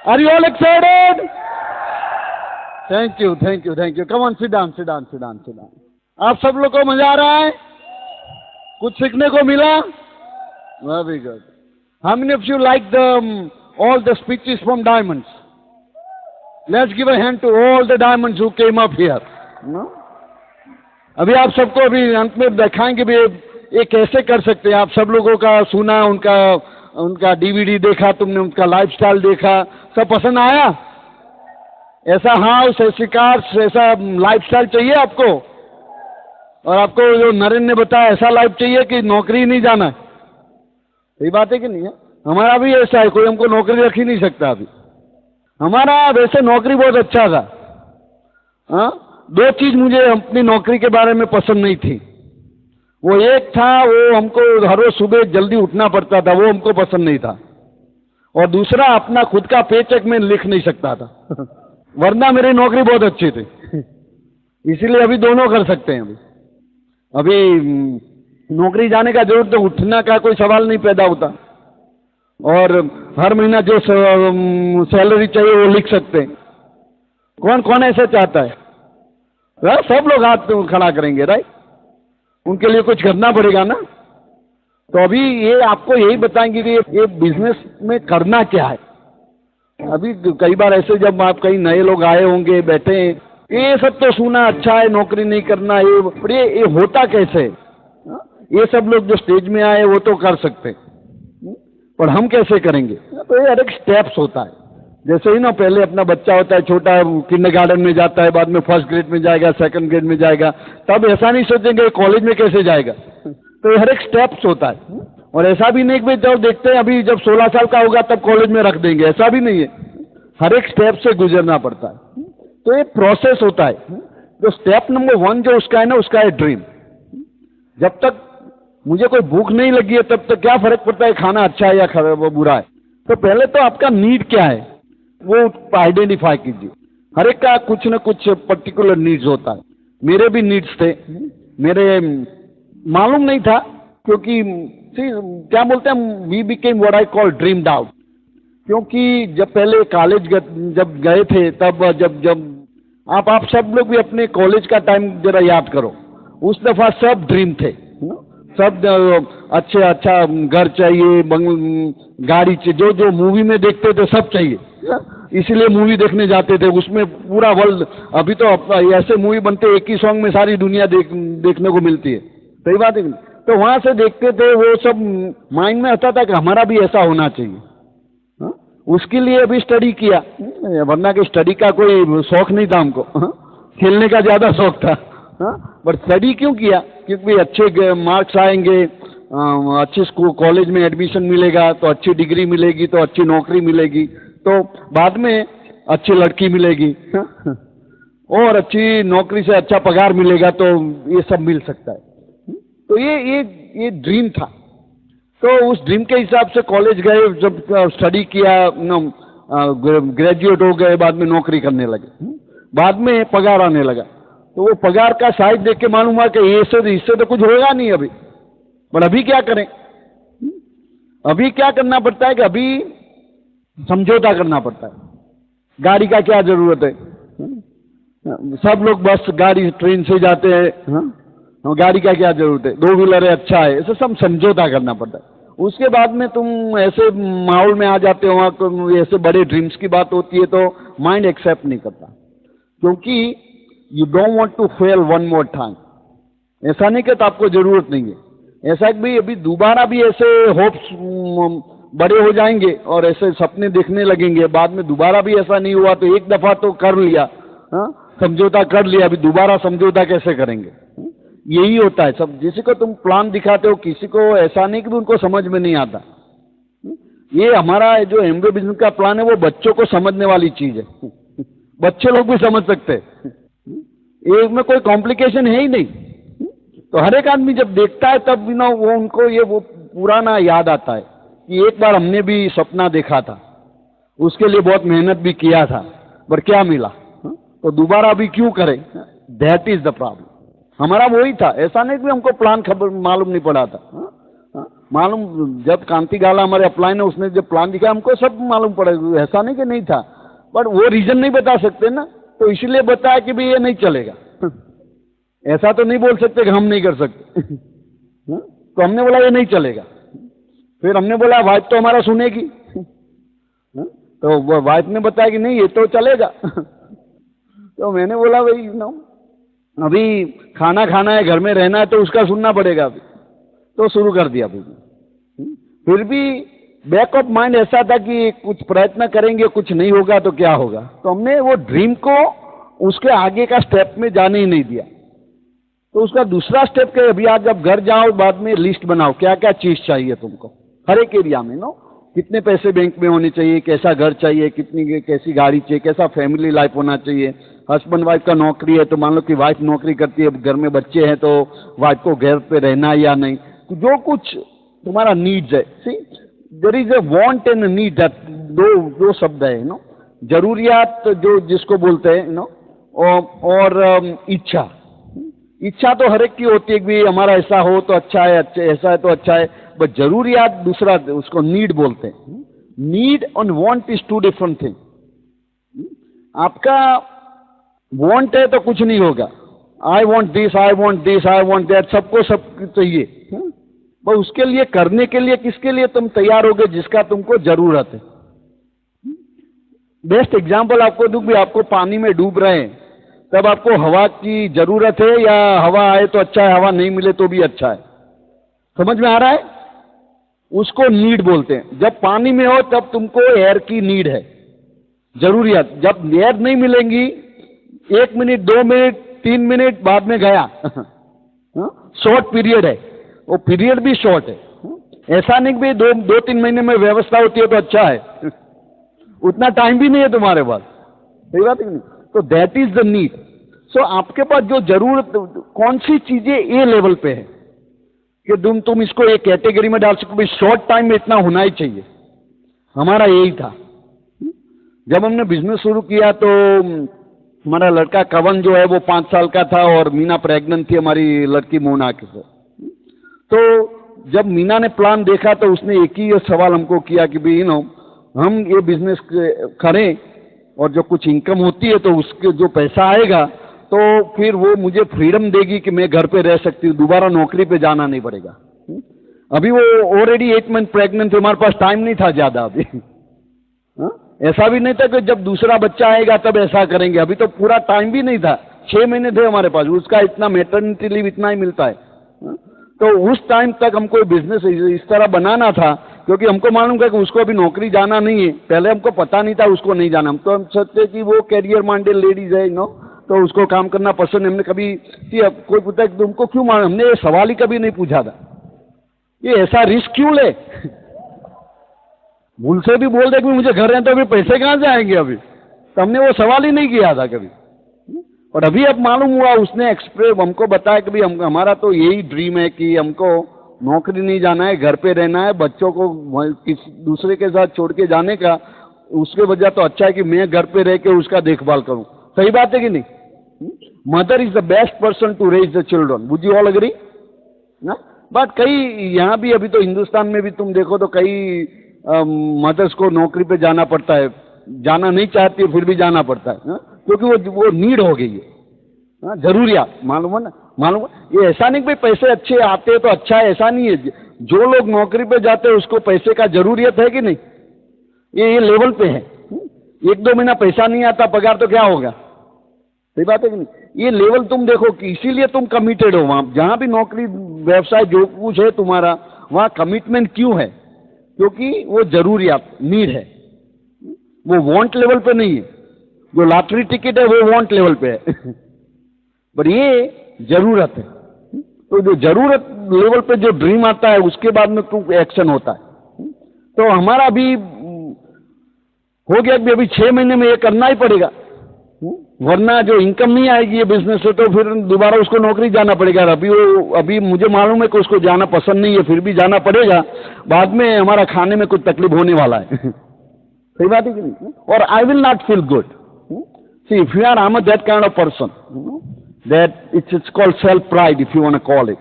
Are you all excited? Thank you, thank you, thank you. Come on, sit down, sit down, sit down, sit down. आप सब लोग को मजा आ रहा है? कुछ सीखने को मिला? Very good. How many of you like all the speeches from Diamonds? Let's give a hand to all the Diamonds who came up here. No? अभी आप सबको अभी अंत में दिखाएंगे भी ये कैसे कर सकते हैं. आप सब लोगों का सुना, उनका डीवीडी देखा, तुमने उनका लाइफस्टाइल देखा, सब पसंद आया? ऐसा हाउस, ऐसी कार्स, ऐसा लाइफस्टाइल चाहिए आपको? और आपको जो नरेंद्र ने बताया ऐसा लाइफ चाहिए कि नौकरी नहीं जाना है? सही बात है कि नहीं है? हमारा भी ऐसा है, कोई हमको नौकरी रख ही नहीं सकता. अभी हमारा वैसे नौकरी बहुत अच्छा था. हाँ, दो चीज मुझे अपनी नौकरी के बारे में पसंद नहीं थी. वो एक था, वो हमको हर रोज सुबह जल्दी उठना पड़ता था, वो हमको पसंद नहीं था. और दूसरा, अपना खुद का पेचेक में लिख नहीं सकता था. वरना मेरी नौकरी बहुत अच्छी थी. इसीलिए अभी दोनों कर सकते हैं. अभी नौकरी जाने का जरूरत, तो उठने का कोई सवाल नहीं पैदा होता. और हर महीना जो सैलरी चाहिए वो लिख सकते हैं. कौन कौन ऐसा चाहता है? सब लोग हाथ खड़ा करेंगे, राइट? उनके लिए कुछ करना पड़ेगा ना. तो अभी ये आपको यही बताएंगे कि ये बिजनेस में करना क्या है. अभी कई बार ऐसे जब आप कहीं नए लोग आए होंगे, बैठे हैं, ये सब तो सुना अच्छा है, नौकरी नहीं करना, ये होता कैसे है? ये सब लोग जो स्टेज में आए वो तो कर सकते, पर हम कैसे करेंगे? तो ये हर एक स्टेप्स होता है. जैसे ही ना पहले अपना बच्चा होता है छोटा, किंडरगार्टन में जाता है, बाद में फर्स्ट ग्रेड में जाएगा, सेकंड ग्रेड में जाएगा, तब ऐसा नहीं सोचेंगे कॉलेज में कैसे जाएगा. तो ये हर एक स्टेप्स होता है. और ऐसा भी नहीं कि जब देखते हैं अभी जब 16 साल का होगा तब कॉलेज में रख देंगे, ऐसा भी नहीं है. हर एक स्टेप से गुजरना पड़ता है. तो ये प्रोसेस होता है. जो स्टेप नंबर 1 जो उसका है ना, उसका है ड्रीम. जब तक मुझे कोई भूख नहीं लगी है तब तक क्या फर्क पड़ता है खाना अच्छा है या बुरा है? तो पहले तो आपका नीड क्या है वो आइडेंटिफाई कीजिए. हर एक का कुछ न कुछ पर्टिकुलर नीड्स होता है. मेरे भी नीड्स थे. मेरे मालूम नहीं था, क्योंकि क्या बोलते हैं, we became what I call dreamed out. क्योंकि जब पहले कॉलेज जब गए थे, तब जब आप सब लोग भी अपने कॉलेज का टाइम जरा याद करो. उस दफा सब ड्रीम थे. सब अच्छा घर चाहिए, गाड़ी चाहिए, जो मूवी में देखते थे सब चाहिए. इसीलिए मूवी देखने जाते थे. उसमें पूरा वर्ल्ड, अभी तो ऐसे मूवी बनते एक ही सॉन्ग में सारी दुनिया देखने को मिलती है. सही बात है. तो वहां से देखते थे, वो सब माइंड में आता था कि हमारा भी ऐसा होना चाहिए. उसके लिए अभी स्टडी किया, वरना कि स्टडी का कोई शौक नहीं था हमको. खेलने का ज्यादा शौक था. बट स्टडी क्यों किया? क्योंकि अच्छे मार्क्स आएंगे, अच्छे स्कूल कॉलेज में एडमिशन मिलेगा, तो अच्छी डिग्री मिलेगी, तो अच्छी नौकरी मिलेगी, तो बाद में अच्छी लड़की मिलेगी, और अच्छी नौकरी से अच्छा पगार मिलेगा, तो ये सब मिल सकता है. तो ये ड्रीम था. तो उस ड्रीम के हिसाब से कॉलेज गए, जब स्टडी किया, ग्रेजुएट हो गए, बाद में नौकरी करने लगे, बाद में पगार आने लगा. तो वो पगार का साइज देख के मालूम हुआ कि इससे तो कुछ होगा नहीं अभी. पर अभी क्या करें? अभी क्या करना पड़ता है कि अभी समझौता करना पड़ता है. गाड़ी का क्या जरूरत है? सब लोग बस गाड़ी ट्रेन से जाते हैं. गाड़ी का क्या जरूरत है? 2 व्हीलर है, अच्छा है. ऐसे सब समझौता करना पड़ता है. उसके बाद में तुम ऐसे माहौल में आ जाते हो, तो ऐसे बड़े ड्रीम्स की बात होती है तो माइंड एक्सेप्ट नहीं करता. क्योंकि you don't want to fail one more time. ऐसा नहीं कहता आपको जरूरत नहीं है. ऐसा कि भाई अभी दोबारा भी ऐसे होप्स बड़े हो जाएंगे और ऐसे सपने देखने लगेंगे, बाद में दोबारा भी ऐसा नहीं हुआ तो एक दफा तो कर लिया, समझौता कर लिया, अभी दोबारा समझौता कैसे करेंगे? यही होता है सब. जिसी को तुम प्लान दिखाते हो, किसी को ऐसा नहीं कि उनको समझ में नहीं आता. ये हमारा जो एमवे बिजनेस का प्लान है वो बच्चों को समझने वाली चीज है. बच्चे लोग भी समझ सकते हैं. इसमें कोई कॉम्प्लिकेशन है ही नहीं. तो हर एक आदमी जब देखता है तब वो उनको वो पुराना याद आता है कि एक बार हमने भी सपना देखा था, उसके लिए बहुत मेहनत भी किया था, पर क्या मिला, तो दोबारा भी क्यों करें? That is the problem. हमारा वही था. ऐसा नहीं कि हमको प्लान खबर मालूम नहीं पड़ा था. मालूम, जब कांति गाला हमारे अपलाइन ने उसने जब प्लान दिखाया हमको सब मालूम पड़ा, ऐसा नहीं कि नहीं था, बट वो रीजन नहीं बता सकते ना, तो इसलिए बताया कि भाई ये नहीं चलेगा। ऐसा तो नहीं बोल सकते कि हम नहीं कर सकते। तो हमने बोला ये नहीं चलेगा। फिर हमने बोला वाइफ तो हमारा सुनेगी, तो वो वाइफ ने बताया कि नहीं ये तो चलेगा। तो मैंने बोला भाई नो, अभी खाना खाना है, घर में रहना है, तो उसका सुनना पड़ेगा अभी। तो शुरू कर दिया फिर भी बैक ऑफ माइंड ऐसा था कि कुछ प्रयत्न करेंगे, कुछ नहीं होगा तो क्या होगा, तो हमने वो ड्रीम को उसके आगे का स्टेप में जाने ही नहीं दिया। तो उसका दूसरा स्टेप क्या है, अभी आज जब घर जाओ बाद में लिस्ट बनाओ क्या क्या चीज चाहिए तुमको हर एक एरिया में, नो, कितने पैसे बैंक में होने चाहिए, कैसा घर चाहिए, कितनी कैसी गाड़ी चाहिए, कैसा फैमिली लाइफ होना चाहिए, हस्बैंड वाइफ का नौकरी है तो मान लो कि वाइफ नौकरी करती है, घर में बच्चे हैं तो वाइफ को घर पे रहना है या नहीं, तो जो कुछ तुम्हारा नीड्स है, see there is a want and need, दो शब्द है, नो, जरूरियात जो जिसको बोलते हैं, नो, और इच्छा। इच्छा तो हर एक की होती है कि हमारा ऐसा हो तो अच्छा है, ऐसा है तो अच्छा है, बट जरूरियात दूसरा, उसको नीड बोलते हैं। नीड और want is two different thing. आपका वांट है तो कुछ नहीं होगा, I want this, I want this, I want that, सबको सब चाहिए, पर उसके लिए करने के लिए किसके लिए तुम तैयार होगे, जिसका तुमको जरूरत है। बेस्ट एग्जाम्पल आपको दूं, भी आपको पानी में डूब रहे हैं, तब आपको हवा की जरूरत है या हवा आए तो अच्छा है, हवा नहीं मिले तो भी अच्छा है, समझ में आ रहा है? उसको नीड बोलते हैं। जब पानी में हो तब तुमको एयर की नीड है, जरूरियत। जब एयर नहीं मिलेंगी, 1 मिनट 2 मिनट 3 मिनट बाद में गया, शॉर्ट पीरियड है, वो पीरियड भी शॉर्ट है। ऐसा नहीं कि 2-3 महीने में व्यवस्था होती है तो अच्छा है, उतना टाइम भी नहीं है तुम्हारे पास, सही बात है नहीं? तो दैट इज द नीड। सो आपके पास जो जरूरत, कौन सी चीजें ए लेवल पे है कि तुम इसको एक कैटेगरी में डाल सको, शॉर्ट टाइम में इतना होना ही चाहिए। हमारा यही था। जब हमने बिजनेस शुरू किया तो हमारा लड़का कवन जो है वो 5 साल का था और मीना प्रेग्नेंट थी, हमारी लड़की मोना के से। तो जब मीना ने प्लान देखा तो उसने एक ही सवाल हमको किया कि भाई हम ये बिजनेस करें और जो कुछ इनकम होती है तो उसके जो पैसा आएगा तो फिर वो मुझे फ्रीडम देगी कि मैं घर पे रह सकती हूँ, दोबारा नौकरी पे जाना नहीं पड़ेगा। अभी वो ऑलरेडी 8 मंथ प्रेग्नेंट थे, हमारे पास टाइम नहीं था ज्यादा अभी। ऐसा भी नहीं था कि जब दूसरा बच्चा आएगा तब ऐसा करेंगे, अभी तो पूरा टाइम भी नहीं था, 6 महीने थे हमारे पास, उसका इतना मैटरनिटी लीव इतना ही मिलता है। तो उस टाइम तक हमको बिजनेस इस तरह बनाना था, क्योंकि हमको मालूम था कि उसको अभी नौकरी जाना नहीं है। पहले हमको पता नहीं था उसको नहीं जाना, हम तो हम सोचते कि वो कैरियर माइंडेड लेडीज है, तो उसको काम करना पसंद है। हमने कभी कोई पूछा कि तुमको क्यों मालूम, हमने ये सवाल ही कभी नहीं पूछा था, ये ऐसा रिस्क क्यों ले। भूल से भी बोल दे कि मुझे घर है तो अभी पैसे कहाँ से आएंगे अभी, तो हमने वो सवाल ही नहीं किया था कभी। और अभी अब मालूम हुआ, उसने एक्सप्रेस हमको बताया कि भाई हमारा तो यही ड्रीम है कि हमको नौकरी नहीं जाना है, घर पे रहना है, बच्चों को किसी दूसरे के साथ छोड़ के जाने का, उसके वजह तो अच्छा है कि मैं घर पे रह के उसका देखभाल करूं। सही बात है कि नहीं? Mother is the best person to raise the children, would you all agree ना? बट कई यहाँ भी, अभी तो हिंदुस्तान में भी तुम देखो तो कई मदर्स को नौकरी पे जाना पड़ता है, जाना नहीं चाहती है फिर भी जाना पड़ता है, क्योंकि वो नीड हो गई है, जरूरियात। मालूम है ना, मालूम है? ये ऐसा नहीं कि पैसे अच्छे आते हैं तो अच्छा है, ऐसा नहीं है। जो लोग नौकरी पे जाते हैं उसको पैसे का जरूरियत है कि नहीं, ये लेवल पे है। 1-2 महीना पैसा नहीं आता पगार तो क्या होगा, सही बात है कि नहीं? ये लेवल तुम देखो कि इसीलिए तुम कमिटेड हो। वहां जहां भी नौकरी व्यवसाय जो कुछ है तुम्हारा, वहां कमिटमेंट क्यों है? क्योंकि वो जरूरियात, नीड है, वो वांट लेवल पे नहीं है। जो लॉटरी टिकट है वो वांट लेवल पे है, पर ये जरूरत है। तो जो जरूरत लेवल पे जो ड्रीम आता है उसके बाद में तुम एक्शन होता है। तो हमारा भी हो गया कि अभी 6 महीने में ये करना ही पड़ेगा, वरना जो इनकम नहीं आएगी ये बिजनेस से तो फिर दोबारा उसको नौकरी जाना पड़ेगा। अभी मुझे मालूम है कि उसको जाना पसंद नहीं है, फिर भी जाना पड़ेगा, बाद में हमारा खाने में कुछ तकलीफ होने वाला है। सही बात है कि नहीं? और I will not feel good. See if you are I am that kind of person, that it's called self pride, if you want to call it,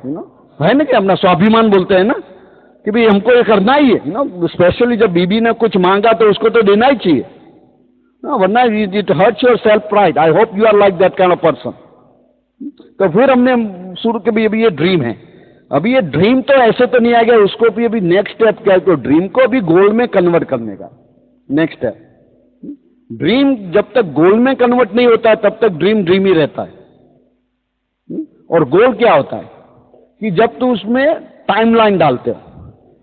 है ना, कि अपना स्वाभिमान बोलते हैं ना, कि भाई हमको ये करना ही है ना, स्पेशली जब बीबी ने कुछ मांगा तो उसको तो देना ही चाहिए ना, वरना it hurts your self pride. I hope you are like that kind of person. तो फिर हमने शुरू के भी अभी ये ड्रीम है, अभी ये ड्रीम तो ऐसे तो नहीं आएगा, उसको भी अभी नेक्स्ट स्टेप क्या है, तो ड्रीम को भी गोल में कन्वर्ट करने का नेक्स्ट स्टेप। ड्रीम जब तक गोल में कन्वर्ट नहीं होता है तब तक ड्रीम ड्रीम ही रहता है। और गोल क्या होता है कि जब तू उसमें टाइमलाइन डालते हो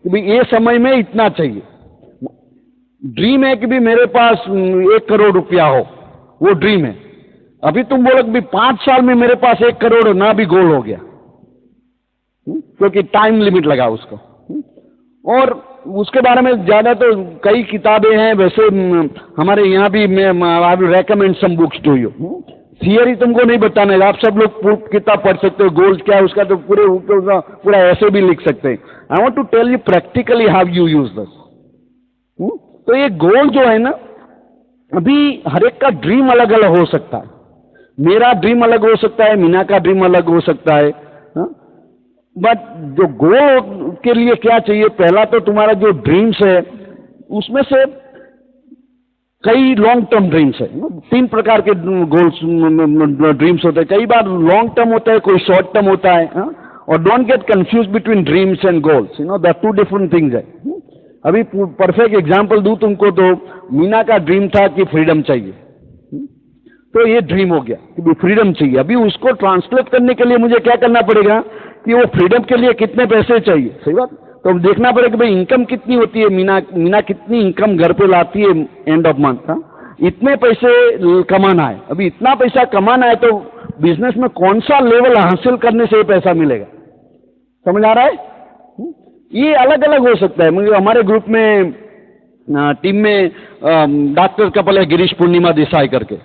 कि भाई ये समय में इतना चाहिए। ड्रीम है कि भी मेरे पास 1 करोड़ रुपया हो, वो ड्रीम है। अभी तुम बोलो कि 5 साल में मेरे पास 1 करोड़ हो, ना भी गोल हो गया, क्योंकि टाइम लिमिट लगा उसको। और उसके बारे में ज्यादा तो कई किताबें हैं, वैसे हमारे यहाँ भी I will recommend some books to you. Theory तुमको नहीं बताना है, आप सब लोग किताब पढ़ सकते हो, गोल्स क्या है उसका तो पूरा ऐसे भी लिख सकते हैं। I want to tell you practically how you use this. तो ये गोल जो है ना, अभी हर एक का ड्रीम अलग अलग हो सकता है। मेरा ड्रीम अलग हो सकता है, मीना का ड्रीम अलग हो सकता है, बट जो गोल के लिए क्या चाहिए, पहला तो तुम्हारा जो ड्रीम्स है उसमें से कई लॉन्ग टर्म ड्रीम्स है। 3 प्रकार के गोल्स ड्रीम्स होते हैं, कई बार लॉन्ग टर्म होता है, कोई शॉर्ट टर्म होता है। और don't get confuse between dreams and goals, that 2 different things है। अभी परफेक्ट एग्जांपल दूं तुमको, तो मीना का ड्रीम था कि फ्रीडम चाहिए, तो ये ड्रीम हो गया कि फ्रीडम चाहिए। अभी उसको ट्रांसलेट करने के लिए मुझे क्या करना पड़ेगा कि वो फ्रीडम के लिए कितने पैसे चाहिए, सही बात। तो देखना पड़ेगा कि भाई इनकम कितनी होती है, मीना कितनी इनकम घर पे लाती है एंड ऑफ मंथ, इतने पैसे कमाना है। अभी इतना पैसा कमाना है तो बिजनेस में कौन सा लेवल हासिल करने से ये पैसा मिलेगा, समझ आ रहा है। ये अलग अलग हो सकता है। मुझे हमारे ग्रुप में टीम में डॉक्टर कपल है, गिरीश पूर्णिमा देसाई करके,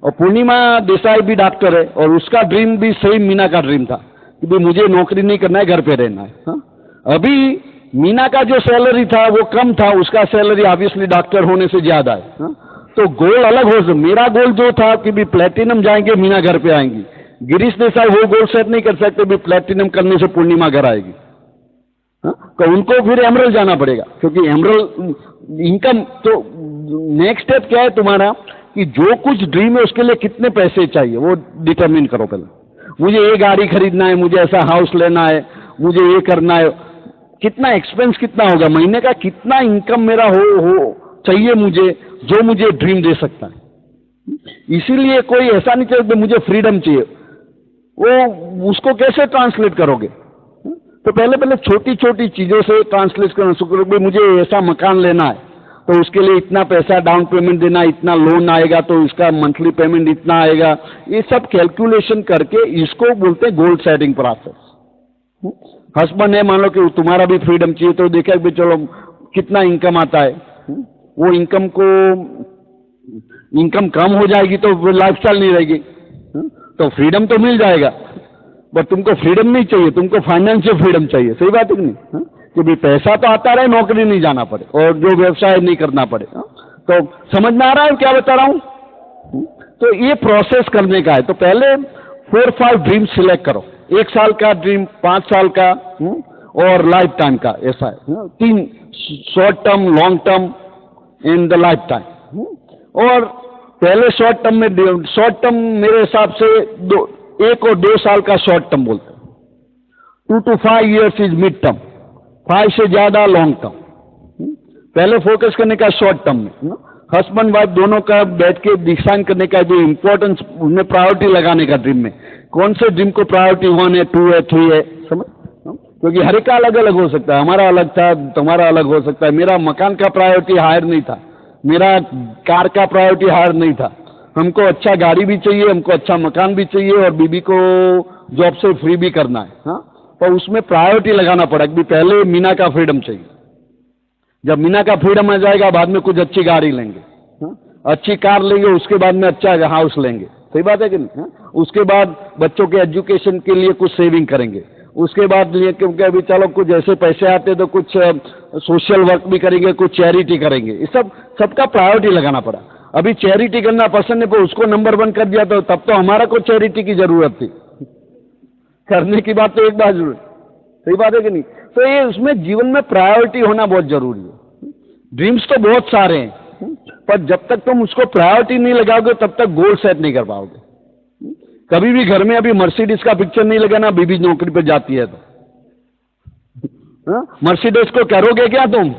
और पूर्णिमा देसाई भी डॉक्टर है, और उसका ड्रीम भी सेम मीना का ड्रीम था कि भाई मुझे नौकरी नहीं करना है, घर पे रहना है। अभी मीना का जो सैलरी था वो कम था, उसका सैलरी ऑब्वियसली डॉक्टर होने से ज्यादा है। तो गोल अलग हो सकता। मेरा गोल जो था कि भी प्लेटिनम जाएंगे, मीना घर पे आएंगी। गिरीश देसाई वो गोल सेट नहीं कर सकते भी प्लेटिनम करने से पूर्णिमा घर आएगी। तो उनको फिर एमरल जाना पड़ेगा, क्योंकि एमरल इनकम। तो नेक्स्ट स्टेप क्या है तुम्हारा कि जो कुछ ड्रीम है उसके लिए कितने पैसे चाहिए वो डिटरमिन करो पहले। मुझे ये गाड़ी खरीदना है, मुझे ऐसा हाउस लेना है, मुझे ये करना है, कितना एक्सपेंस कितना होगा, महीने का कितना इनकम मेरा हो चाहिए मुझे, जो मुझे ड्रीम दे सकता है। इसीलिए कोई ऐसा नहीं चाहिए मुझे फ्रीडम चाहिए, वो उसको कैसे ट्रांसलेट करोगे। तो पहले छोटी छोटी चीजों से ट्रांसलेट करना शुरू करो। मुझे ऐसा मकान लेना है तो उसके लिए इतना पैसा डाउन पेमेंट देना, इतना लोन आएगा तो इसका मंथली पेमेंट इतना आएगा। ये सब कैलकुलेशन करके इसको बोलते हैं गोल सेटिंग प्रोसेस। हस्बैंड है, मान लो कि तुम्हारा भी फ्रीडम चाहिए, तो देखा कि चलो कितना इनकम आता है, वो इनकम कम हो जाएगी तो लाइफस्टाइल नहीं रहेगी, तो फ्रीडम तो मिल जाएगा, बट तुमको फ्रीडम नहीं चाहिए, तुमको फाइनेंशियल फ्रीडम चाहिए। सही बात है कि नहीं, कि भाई पैसा तो आता रहे, नौकरी नहीं जाना पड़े और जो व्यवसाय नहीं करना पड़े। तो समझ में आ रहा है क्या बता रहा हूं। तो ये प्रोसेस करने का है। तो पहले 4-5 ड्रीम सिलेक्ट करो, 1 साल का ड्रीम, 5 साल का और लाइफ टाइम का। ऐसा है 3 short term, long term in the life time. और पहले शॉर्ट टर्म मेरे हिसाब से 1 और 2 साल का शॉर्ट टर्म बोलते हैं। 2 to 5 years is mid term, 5 से ज्यादा लॉन्ग टर्म। पहले फोकस करने का शॉर्ट टर्म में, हस्बैंड वाइफ दोनों का बैठ के डिसाइड करने का जो इंपॉर्टेंस, उनमें प्रायोरिटी लगाने का ड्रीम में, कौन से ड्रीम को प्रायोरिटी 1 है, 2 है, 3 है, समझ। क्योंकि हर एक का अलग अलग हो सकता है, हमारा अलग था, तुम्हारा अलग हो सकता है। मेरा मकान का प्रायोरिटी हायर नहीं था, मेरा कार का प्रायोरिटी हायर नहीं था। हमको अच्छा गाड़ी भी चाहिए, हमको अच्छा मकान भी चाहिए, और बीबी को जॉब से फ्री भी करना है। तो उसमें प्रायोरिटी लगाना पड़ा कि पहले मीना का फ्रीडम चाहिए। जब मीना का फ्रीडम आ जाएगा, बाद में कुछ अच्छी गाड़ी लेंगे, अच्छी कार लेंगे, उसके बाद में अच्छा हाउस लेंगे। सही बात है कि नहीं। उसके बाद बच्चों के एजुकेशन के लिए कुछ सेविंग करेंगे, उसके बाद लिए क्योंकि अभी चलो कुछ ऐसे पैसे आते तो कुछ सोशल वर्क भी करेंगे, कुछ चैरिटी करेंगे। ये सबका प्रायोरिटी लगाना पड़ा। अभी चैरिटी करना पसंद है, पर उसको नंबर 1 कर दिया, तो तब तो हमारा को चैरिटी की जरूरत थी। करने की बात तो एक बात जरूर, सही बात है कि नहीं? तो ये उसमें जीवन में प्रायोरिटी होना बहुत जरूरी है। ड्रीम्स तो बहुत सारे हैं, पर जब तक तुम उसको प्रायोरिटी नहीं लगाओगे तब तक गोल सेट नहीं कर पाओगे। कभी भी घर में अभी मर्सिडीज का पिक्चर नहीं लगा ना, बीबी नौकरी पे जाती है तो मर्सिडीज को करोगे क्या तुम?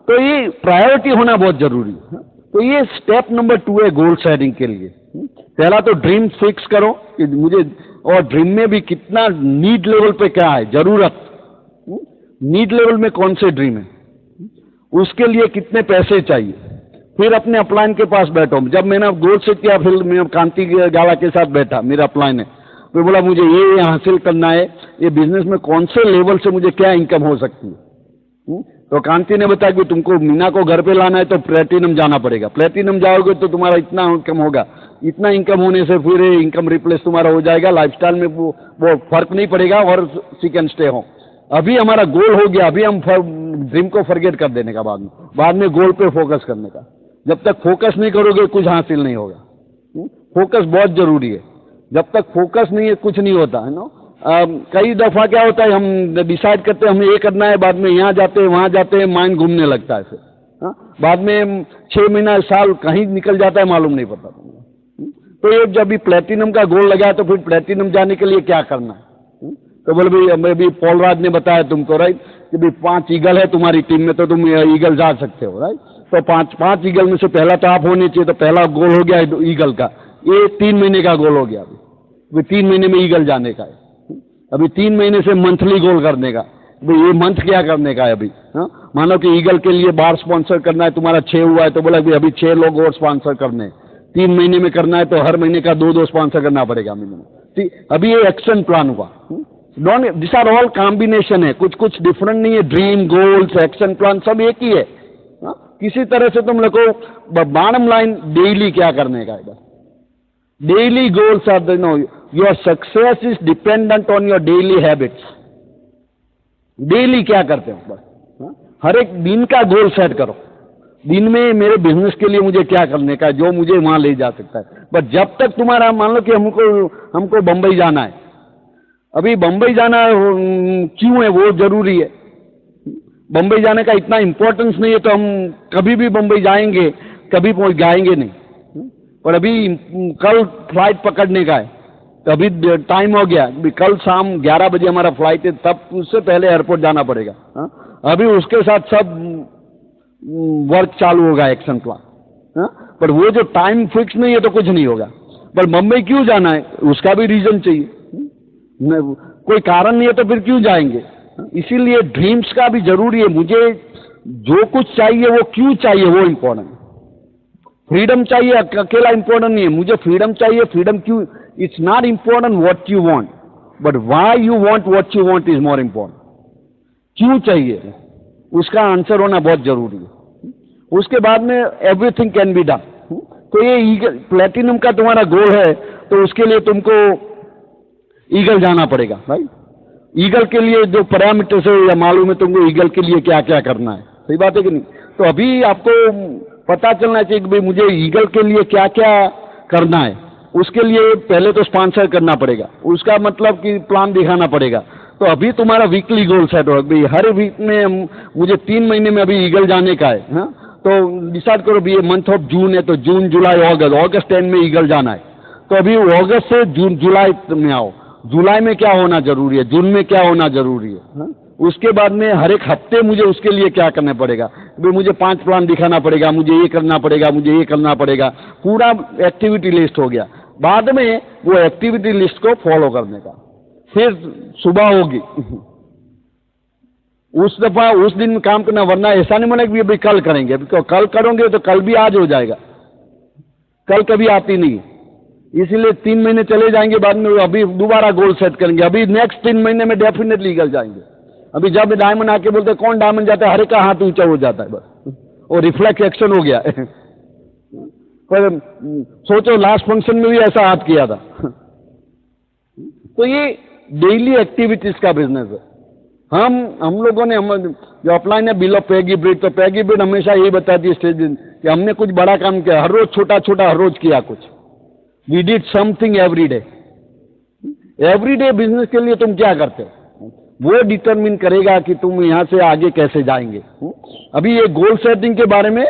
तो ये प्रायोरिटी होना बहुत जरूरी है। तो ये स्टेप नंबर 2 है गोल सेटिंग के लिए। पहला तो ड्रीम फिक्स करो कि मुझे, और ड्रीम में भी कितना नीड लेवल पे क्या है, जरूरत, नीड लेवल में कौन से ड्रीम है, उसके लिए कितने पैसे चाहिए। फिर अपने अपलाइन के पास बैठो। जब मैंने गोल सेट किया, फिर मैं कांति गाला के साथ बैठा, मेरा अपलाइन है, फिर बोला मुझे ये हासिल करना है, ये बिजनेस में कौन से लेवल से मुझे क्या इनकम हो सकती है। तो कांति ने बताया कि तुमको मीना को घर पे लाना है तो प्लेटिनम जाना पड़ेगा, प्लेटिनम जाओगे तो तुम्हारा इतना इनकम होगा, इतना इनकम होने से फिर इनकम रिप्लेस तुम्हारा हो जाएगा, लाइफस्टाइल में वो फर्क नहीं पड़ेगा और सी कैन स्टे होम। अभी हमारा गोल हो गया, अभी हम ड्रीम को फॉरगेट कर देने का, बाद में गोल पे फोकस करने का। जब तक फोकस नहीं करोगे कुछ हासिल नहीं होगा। फोकस बहुत जरूरी है, जब तक फोकस नहीं है कुछ नहीं होता है ना। कई दफा क्या होता है, हम डिसाइड करते हैं हमें ये करना है, बाद में यहाँ जाते हैं वहां जाते हैं, माइंड घूमने लगता है, फिर बाद में 6 महीना साल कहीं निकल जाता है, मालूम नहीं पड़ता। तो ये जब भी प्लेटिनम का गोल लगा तो फिर प्लेटिनम जाने के लिए क्या करना है। तो बोले भाई, मैं भी पॉलराज ने बताया तुमको, राइट, कि भाई 5 ईगल है तुम्हारी टीम में तो तुम ईगल जा सकते हो, राइट। तो 5 ईगल में से पहला तो आप होने चाहिए, तो पहला गोल हो गया ईगल का। ये 3 महीने का गोल हो गया, अभी 3 महीने में ईगल जाने का है। अभी 3 महीने से मंथली गोल करने का, भाई ये मंथ क्या करने का है अभी। मानो कि ईगल के लिए बार स्पॉन्सर करना है, तुम्हारा 6 हुआ है तो बोला अभी 6 लोग और स्पॉन्सर करने हैं। 3 महीने में करना है तो हर महीने का 2-2 स्पॉन्सर करना पड़ेगा मिनिमम। ठीक, अभी ये एक्शन प्लान हुआ। दिस आर ऑल कॉम्बिनेशन है, कुछ कुछ डिफरेंट नहीं है। ड्रीम, गोल्स, एक्शन प्लान सब एक ही है। किसी तरह से तुम लोगों को बॉटम लाइन डेली क्या करने का है। Daily goals are the know your success is dependent on your daily habits. Daily क्या करते हो, बस हर एक दिन का गोल सेट करो। दिन में मेरे बिजनेस के लिए मुझे क्या करने का है, जो मुझे वहां ले जा सकता है। बस जब तक तुम्हारा, मान लो कि हमको बंबई जाना है, अभी बंबई जाना क्यों है वो जरूरी है। बंबई जाने का इतना इंपॉर्टेंस नहीं है तो हम कभी भी बंबई जाएंगे, कभी जाएंगे नहीं। और अभी कल फ्लाइट पकड़ने का है, तो अभी टाइम हो गया, कल शाम 11 बजे हमारा फ्लाइट है, तब उससे पहले एयरपोर्ट जाना पड़ेगा। अभी उसके साथ सब वर्क चालू होगा, एक्शन प्लान। पर वो जो टाइम फिक्स नहीं है तो कुछ नहीं होगा। पर मुंबई क्यों जाना है, उसका भी रीजन चाहिए। कोई कारण नहीं है तो फिर क्यों जाएंगे। इसीलिए ड्रीम्स का भी जरूरी है। मुझे जो कुछ चाहिए वो क्यों चाहिए वो इंपॉर्टेंट। फ्रीडम चाहिए अकेला इंपॉर्टेंट नहीं है, मुझे फ्रीडम चाहिए। फ्रीडम क्यों, it's not important what you want, but why you want what you want is more important. क्यों चाहिए उसका आंसर होना बहुत जरूरी है। उसके बाद में एवरीथिंग कैन बी डन। तो ये ईगल प्लेटिनम का तुम्हारा गोल है तो उसके लिए तुमको ईगल जाना पड़ेगा, राइट। ईगल के लिए जो पैरामीटर्स है या मालूम है तुमको ईगल के लिए क्या क्या करना है, सही बात है कि नहीं। तो अभी आपको पता चलना चाहिए कि भाई मुझे ईगल के लिए क्या क्या करना है। उसके लिए पहले तो स्पॉन्सर करना पड़ेगा, उसका मतलब कि प्लान दिखाना पड़ेगा। तो अभी तुम्हारा वीकली गोल सेट हो, भाई हर वीक में मुझे 3 महीने में अभी ईगल जाने का है। तो डिसाइड करो भी ये मंथ ऑफ जून है तो जून, जुलाई, अगस्त एंड में ईगल जाना है। तो अभी अगस्त से जून, जुलाई में आओ। जुलाई में क्या होना जरूरी है, जून में क्या होना जरूरी है। उसके बाद में हर एक हफ्ते मुझे उसके लिए क्या करना पड़ेगा, भाई मुझे 5 प्लान दिखाना पड़ेगा, मुझे ये करना पड़ेगा, मुझे ये करना पड़ेगा। पूरा एक्टिविटी लिस्ट हो गया। बाद में वो एक्टिविटी लिस्ट को फॉलो करने का फिर सुबह होगी। उस दफा उस दिन काम करना, वरना ऐसा नहीं माना कि अभी कल करेंगे। कल करोगे तो कल भी आज हो जाएगा, कल कभी आती नहीं। इसीलिए 3 महीने चले जाएंगे, बाद में अभी दोबारा गोल सेट करेंगे। अभी नेक्स्ट 3 महीने में डेफिनेटली ईगल जाएंगे। अभी जब डायमंड आके बोलते कौन डायमंड जाता है, हर एक का हाथ ऊंचा हो जाता है बस, और रिफ्लेक्स एक्शन हो गया। पर सोचो लास्ट फंक्शन में भी ऐसा हाथ किया था। तो ये डेली एक्टिविटीज का बिजनेस है। हम लोगों ने जो अपलाइन है बिलो पैगी ब्रिड, तो पैगी ब्रिड हमेशा यही बताती है स्टेज कि हमने कुछ बड़ा काम किया, हर रोज छोटा छोटा हर रोज किया कुछ। We did something every day. Every day business के लिए तुम क्या करते हो, वो डिटरमिन करेगा कि तुम यहाँ से आगे कैसे जाएंगे। अभी ये गोल सेटिंग के बारे में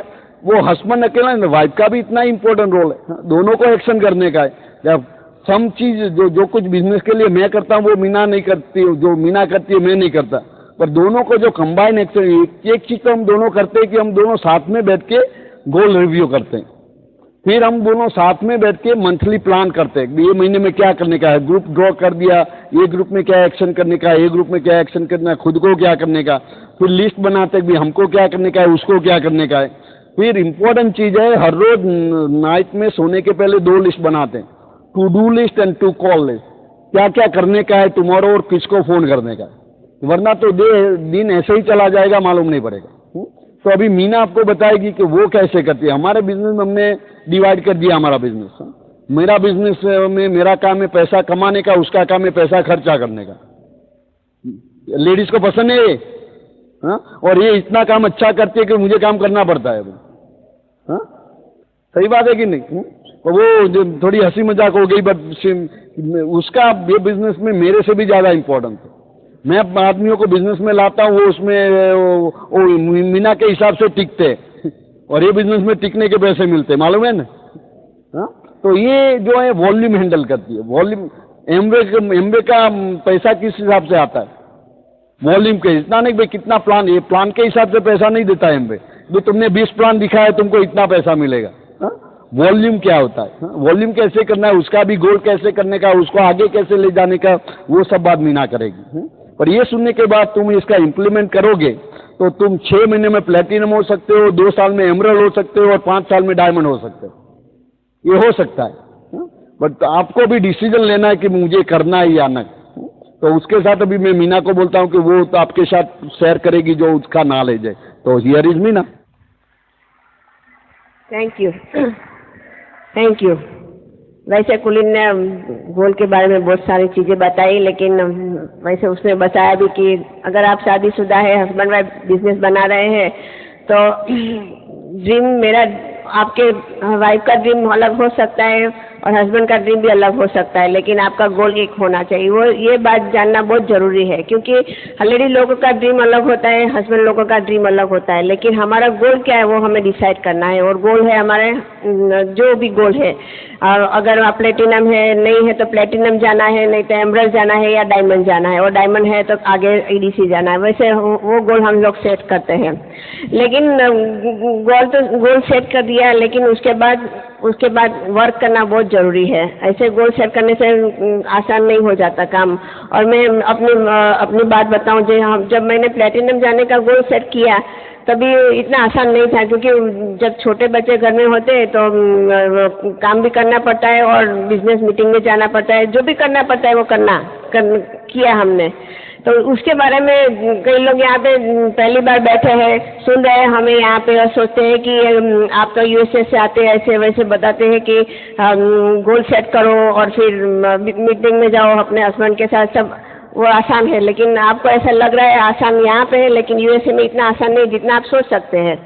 वो हस्बैंड अकेला नहीं, वाइफ का भी इतना इंपॉर्टेंट रोल है, दोनों को एक्शन करने का है। जब सम चीज जो कुछ बिजनेस के लिए मैं करता हूँ वो मीना नहीं करती, जो मीना करती है मैं नहीं करता, पर दोनों को जो कंबाइन एक्शन, एक चीज तो हम दोनों करते हैं कि हम दोनों साथ में बैठ के गोल रिव्यू करते हैं, फिर हम दोनों साथ में बैठ के मंथली प्लान करते हैं, ये महीने में क्या करने का है, ग्रुप ड्रॉ कर दिया, ये ग्रुप में क्या एक्शन करने का है, ये ग्रुप में क्या एक्शन करना है, खुद को क्या करने का, फिर लिस्ट बनाते हैं कि हमको क्या करने का है, उसको क्या करने का है। फिर इम्पोर्टेंट चीज है, हर रोज नाइट में सोने के पहले 2 लिस्ट बनाते हैं, to do list and to call list, क्या क्या करने का है टुमारो और किसको फोन करने का है, वरना तो दिन ऐसे ही चला जाएगा, मालूम नहीं पड़ेगा। तो अभी मीना आपको बताएगी कि वो कैसे करती है। हमारे बिजनेस में हमने डिवाइड कर दिया हमारा बिजनेस। मेरा बिजनेस में मेरा काम है पैसा कमाने का, उसका काम है पैसा खर्चा करने का। लेडीज को पसंद है ये, और ये इतना काम अच्छा करती है कि मुझे काम करना पड़ता है। सही बात है कि नहीं? तो वो जो थोड़ी हंसी मजाक हो गई, बट उसका ये बिजनेस में मेरे से भी ज्यादा इंपॉर्टेंट है। मैं आदमियों को बिजनेस में लाता हूँ, वो उसमें मीना के हिसाब से टिकते, और ये बिजनेस में टिकने के पैसे मिलते, मालूम है ना? तो ये जो है वॉल्यूम हैंडल करती है। वॉल्यूम एमवे का पैसा किस हिसाब से आता है? वॉल्यूम के, इतना नहीं भाई कितना प्लान, ये प्लान के हिसाब से पैसा नहीं देता है एमवे, भाई तुमने 20 प्लान दिखाया तुमको इतना पैसा मिलेगा। वॉल्यूम क्या होता है, वॉल्यूम कैसे करना है, उसका भी गोल कैसे करने का, उसको आगे कैसे ले जाने का, वो सब बात मीना करेगी। पर ये सुनने के बाद तुम इसका इम्प्लीमेंट करोगे तो तुम 6 महीने में प्लेटिनम हो सकते हो, 2 साल में एमरल्ड हो सकते हो, और 5 साल में डायमंड हो सकते हो। ये हो सकता है, बट आपको भी डिसीजन लेना है कि मुझे करना है या नहीं। तो उसके साथ अभी मैं मीना को बोलता हूँ कि वो तो आपके साथ शेयर करेगी जो उसका नॉलेज है। तो here is Meena. Thank you, thank you. वैसे कुलीन ने गोल के बारे में बहुत सारी चीज़ें बताई, लेकिन वैसे उसने बताया भी कि अगर आप शादीशुदा है, हस्बैंड वाइफ बिजनेस बना रहे हैं, तो ड्रीम मेरा, आपके वाइफ का ड्रीम अलग हो सकता है और हस्बैंड का ड्रीम भी अलग हो सकता है, लेकिन आपका गोल एक होना चाहिए। वो ये बात जानना बहुत ज़रूरी है, क्योंकि लेडी लोगों का ड्रीम अलग होता है, हस्बैंड लोगों का ड्रीम अलग होता है, लेकिन हमारा गोल क्या है वो हमें डिसाइड करना है। और गोल है हमारे, जो भी गोल है, और अगर आप प्लेटिनम है, नहीं है तो प्लेटिनम जाना है, नहीं तो एमरल्ड जाना है या डायमंड जाना है, और डायमंड है तो आगे ईडीसी जाना है। वैसे वो गोल हम लोग सेट करते हैं, लेकिन गोल सेट कर दिया, लेकिन उसके बाद वर्क करना बहुत ज़रूरी है। ऐसे गोल सेट करने से आसान नहीं हो जाता काम। और मैं अपनी बात बताऊं, जब मैंने प्लेटिनम जाने का गोल सेट किया तभी इतना आसान नहीं था, क्योंकि जब छोटे बच्चे घर में होते हैं तो काम भी करना पड़ता है और बिजनेस मीटिंग में जाना पड़ता है, जो भी करना पड़ता है वो किया हमने। तो उसके बारे में कई लोग यहाँ पे पहली बार बैठे हैं, सुन रहे हैं हमें यहाँ पे, और सोचते हैं कि आप तो यूएसए से आते हैं, ऐसे वैसे बताते हैं कि गोल सेट करो और फिर मीटिंग में जाओ अपने हस्बैंड के साथ, सब वो आसान है। लेकिन आपको ऐसा लग रहा है आसान यहाँ पे है, लेकिन यूएसए में इतना आसान नहीं जितना आप सोच सकते हैं,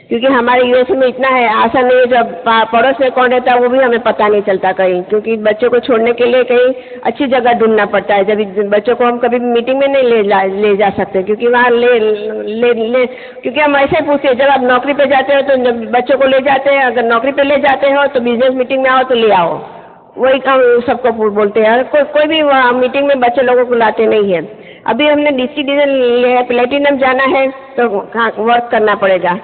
क्योंकि हमारे यूएसए में इतना है आसान नहीं है। जब पड़ोस में कौन रहता है वो भी हमें पता नहीं चलता कहीं, क्योंकि बच्चों को छोड़ने के लिए कहीं अच्छी जगह ढूंढना पड़ता है। जब बच्चों को हम कभी मीटिंग में नहीं ले जा सकते, क्योंकि वहाँ क्योंकि हम ऐसे पूछते हैं, जब आप नौकरी पे जाते हो तो जब बच्चों को ले जाते हैं, अगर नौकरी पे ले जाते हो तो बिजनेस मीटिंग में आओ तो ले आओ, वही काम सबको बोलते हैं। कोई भी मीटिंग में बच्चे लोगों को लाते नहीं है। अभी हमने डिसीजन लिया है, प्लेटिनम जाना है तो वर्क करना पड़ेगा।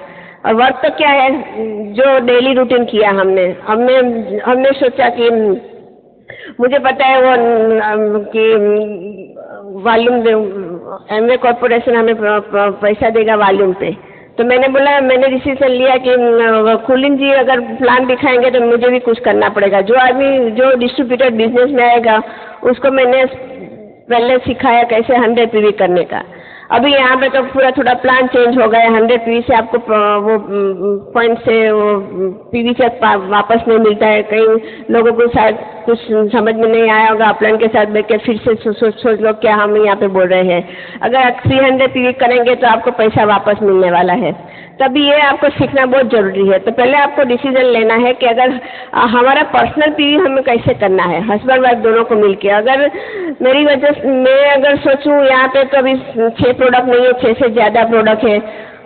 और वर्क तो क्या है, जो डेली रूटीन किया हमने सोचा कि मुझे पता है वो कि वॉल्यूम एमवे कॉर्पोरेशन हमें पैसा देगा वॉल्यूम पे, तो मैंने डिसीजन लिया कि कुलीन जी अगर प्लान दिखाएंगे तो मुझे भी कुछ करना पड़ेगा। जो डिस्ट्रीब्यूटर बिजनेस में आएगा उसको मैंने पहले सिखाया कैसे 100 पीवी करने का। अभी यहाँ पे तो पूरा थोड़ा प्लान चेंज हो गया, 100 पीवी से आपको वो पॉइंट से वो पीवी से वापस नहीं मिलता है। कई लोगों को शायद कुछ समझ में नहीं आया होगा, अपलाइन के साथ बैठ के फिर से सोच लो क्या हम यहाँ पे बोल रहे हैं। अगर 300 पीवी करेंगे तो आपको पैसा वापस मिलने वाला है। तभी ये आपको सीखना बहुत ज़रूरी है। तो पहले आपको डिसीजन लेना है कि अगर हमारा पर्सनल पीवी हमें कैसे करना है, हस्बैंड वाइफ दोनों को मिलके। अगर मेरी वजह से मैं अगर सोचूं यहाँ पे तो अभी 6 प्रोडक्ट नहीं है, 6 से ज़्यादा प्रोडक्ट है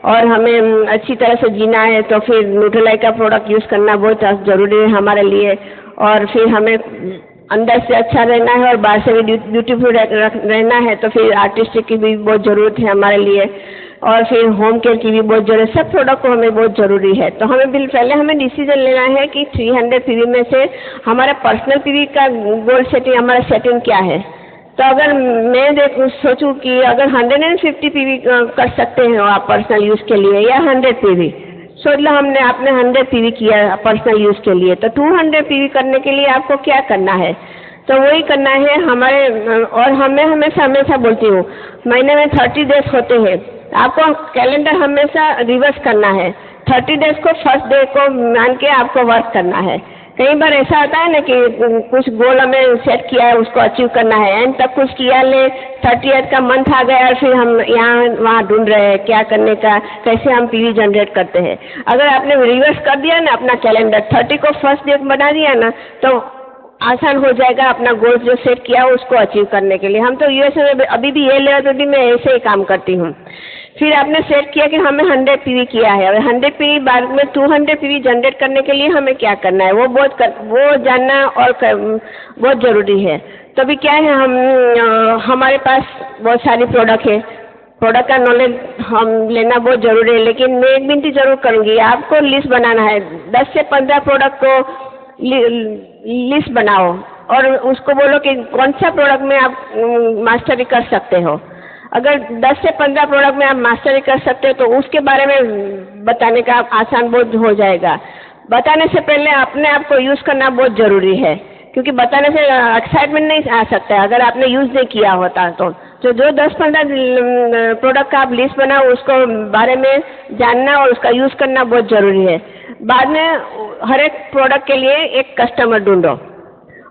और हमें अच्छी तरह से जीना है, तो फिर न्यूट्रीलाइट का प्रोडक्ट यूज़ करना बहुत ज़रूरी है हमारे लिए। और फिर हमें अंदर से अच्छा रहना है और बाहर से भी ब्यूटीफुल रहना है, तो फिर आर्टिस्टिक की भी बहुत ज़रूरत है हमारे लिए, और फिर होम केयर की भी बहुत ज़रूरत है। सब प्रोडक्ट को हमें बहुत ज़रूरी है। तो हमें पहले हमें डिसीजन लेना है कि 300 पीवी में से हमारा पर्सनल पीवी का गोल सेटिंग, हमारा सेटिंग क्या है। तो अगर मैं सोचूं कि अगर 150 पीवी कर सकते हैं आप पर्सनल यूज़ के लिए, या 100 पीवी, सोच लो आपने 100 पीवी किया पर्सनल यूज़ के लिए, तो 200 पीवी करने के लिए आपको क्या करना है। तो वही करना है हमारे। और हमें हमेशा बोलती हूँ, महीने में 30 डेज होते हैं, आपको कैलेंडर हमेशा रिवर्स करना है। 30 डेज को फर्स्ट डे को मान के आपको वर्क करना है। कई बार ऐसा होता है ना कि कुछ गोल हमें सेट किया है, उसको अचीव करना है, एंड तक कुछ किया ले, 30th का मंथ आ गया और फिर हम यहाँ वहाँ ढूंढ रहे हैं क्या करने का, कैसे हम पीवी जनरेट करते हैं। अगर आपने रिवर्स कर दिया ना अपना कैलेंडर, 30 को फर्स्ट डे बना दिया ना, तो आसान हो जाएगा अपना गोल जो सेट किया हो उसको अचीव करने के लिए। हम तो यूएसए में अभी भी ये लेवल पे भी मैं ऐसे ही काम करती हूँ। फिर आपने सेट किया कि हमें 100 पीवी किया है, और 100 पीवी बाद में 200 पीवी जनरेट करने के लिए हमें क्या करना है, वो जानना और बहुत ज़रूरी है। तो अभी क्या है, हमारे पास बहुत सारी प्रोडक्ट है, प्रोडक्ट का नॉलेज हम लेना बहुत ज़रूरी है। लेकिन मैं एक विनती ज़रूर करूँगी, आपको लिस्ट बनाना है। 10 से 15 प्रोडक्ट को लिस्ट बनाओ और उसको बोलो कि कौन सा प्रोडक्ट में आप मास्टरी कर सकते हो। अगर 10 से 15 प्रोडक्ट में आप मास्टरी कर सकते हो तो उसके बारे में बताने का आसान बहुत हो जाएगा। बताने से पहले अपने आप को यूज़ करना बहुत ज़रूरी है, क्योंकि बताने से एक्साइटमेंट नहीं आ सकता है अगर आपने यूज़ नहीं किया होता तो। जो 10-15 प्रोडक्ट का आप लिस्ट बनाओ, उसको बारे में जानना और उसका यूज़ करना बहुत ज़रूरी है। बाद में हर एक प्रोडक्ट के लिए एक कस्टमर ढूंढो,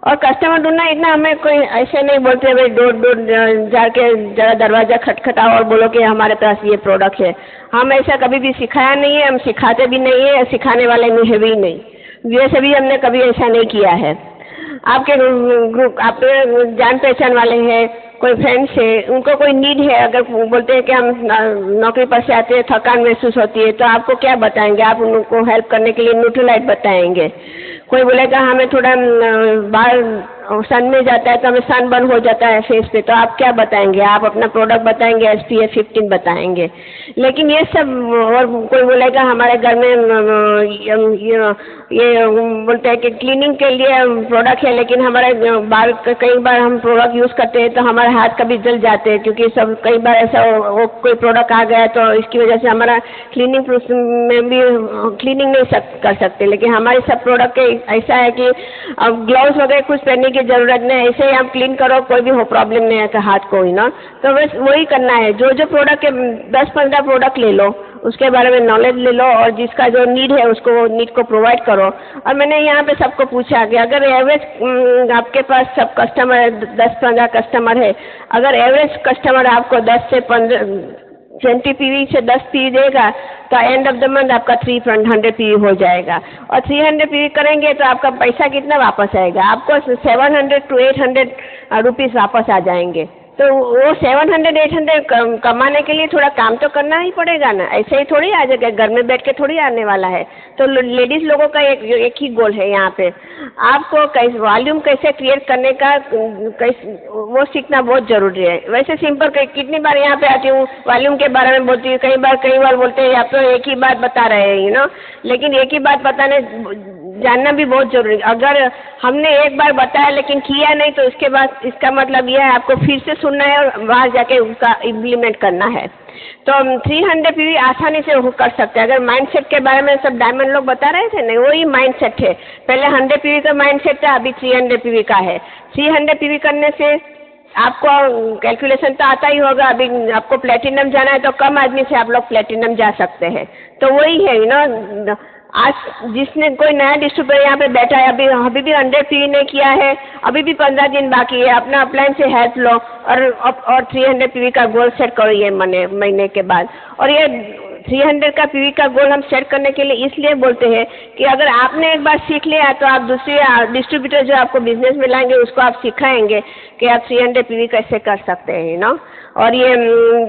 और कस्टमर ढूंढना इतना हमें कोई ऐसे नहीं बोलते भाई डोर जाके जरा दरवाज़ा खटखटाओ और बोलो कि हमारे पास ये प्रोडक्ट है। हम ऐसा कभी भी सिखाया नहीं है, हम सिखाते भी नहीं है, सिखाने वाले भी है भी नहीं। वैसे भी हमने कभी ऐसा नहीं किया है। आपके ग्रुप, आपके जान पहचान वाले हैं, कोई फ्रेंड्स है, उनको कोई नीड है, अगर बोलते हैं कि हम नौकरी पर से आते हैं, थकान महसूस होती है, तो आपको क्या बताएंगे? आप उनको हेल्प करने के लिए न्यूट्रीलाइट बताएंगे। कोई बोलेगा हमें थोड़ा बाहर सन में जाता है तो हमें सन बर्न हो जाता है फेस पे, तो आप क्या बताएंगे? आप अपना प्रोडक्ट बताएंगे, SPF 15 बताएंगे। लेकिन ये सब, और कोई बोलेगा हमारे घर में ये बोलते हैं कि क्लीनिंग के लिए प्रोडक्ट है, लेकिन हमारे बाल कई बार हम प्रोडक्ट यूज़ करते हैं तो हमारे हाथ कभी जल जाते हैं, क्योंकि सब कई बार ऐसा वो कोई प्रोडक्ट आ गया तो इसकी वजह से हमारा क्लीनिंग में भी क्लीनिंग नहीं कर सकते। लेकिन हमारे सब प्रोडक्ट ऐसा है कि अब ग्लव्स वगैरह कुछ पहनने की ज़रूरत नहीं, ऐसे ही आप क्लीन करो, कोई भी हो प्रॉब्लम नहीं है हाथ को ही ना। तो बस वही करना है, जो प्रोडक्ट के 10-15 प्रोडक्ट ले लो, उसके बारे में नॉलेज ले लो, और जिसका जो नीड है उसको वो नीड को प्रोवाइड करो। और मैंने यहाँ पे सबको पूछा कि अगर एवरेज आपके पास सब कस्टमर 10-15 कस्टमर है, अगर एवरेज कस्टमर आपको 10 से 20 पीवी से 10 पीवी देगा तो एंड ऑफ द मंथ आपका 300 पीवी हो जाएगा। और 300 पीवी करेंगे तो आपका पैसा कितना वापस आएगा? आपको 700 to 800 रुपीज़ वापस आ जाएंगे। तो वो 700-800 कमाने के लिए थोड़ा काम तो करना ही पड़ेगा ना, ऐसे ही थोड़ी आ जाएगा, घर में बैठ के थोड़ी आने वाला है। तो लेडीज़ लोगों का एक ही गोल है यहाँ पे, आपको वॉल्यूम कैसे क्रिएट करने का वो सीखना बहुत ज़रूरी है। वैसे सिंपल कितनी बार यहाँ पे आती हूँ, वॉल्यूम के बारे में बोलती हूँ, कई बार बोलते हैं आप तो एक ही बात बता रहे हैं लेकिन एक ही बात बताने जानना भी बहुत जरूरी है। अगर हमने एक बार बताया लेकिन किया नहीं तो इसके बाद इसका मतलब यह है आपको फिर से सुनना है और वहाँ जाके उसका इम्प्लीमेंट करना है। तो 300 पीवी आसानी से कर सकते हैं। अगर माइंडसेट के बारे में सब डायमंड लोग बता रहे थे नहीं, वही माइंडसेट है। पहले 100 पीवी का माइंडसेट था, अभी 300 पीवी का है। 300 पीवी करने से आपको कैलकुलेशन तो आता ही होगा। अभी आपको प्लेटिनम जाना है तो कम आदमी से आप लोग प्लेटिनम जा सकते हैं। तो वही है आज जिसने कोई नया डिस्ट्रीब्यूटर यहाँ पे बैठा है, अभी भी 100 पीवी नहीं किया है, अभी भी 15 दिन बाकी है, अपना अपलाइन से हेल्प लो और 300 पीवी का गोल सेट करो ये महीने के बाद। और ये 300 का पीवी का गोल हम सेट करने के लिए इसलिए बोलते हैं कि अगर आपने एक बार सीख लिया तो आप दूसरे डिस्ट्रीब्यूटर जो आपको बिजनेस में लाएंगे उसको आप सिखाएंगे कि आप 300 पीवी कैसे कर सकते हैं, और ये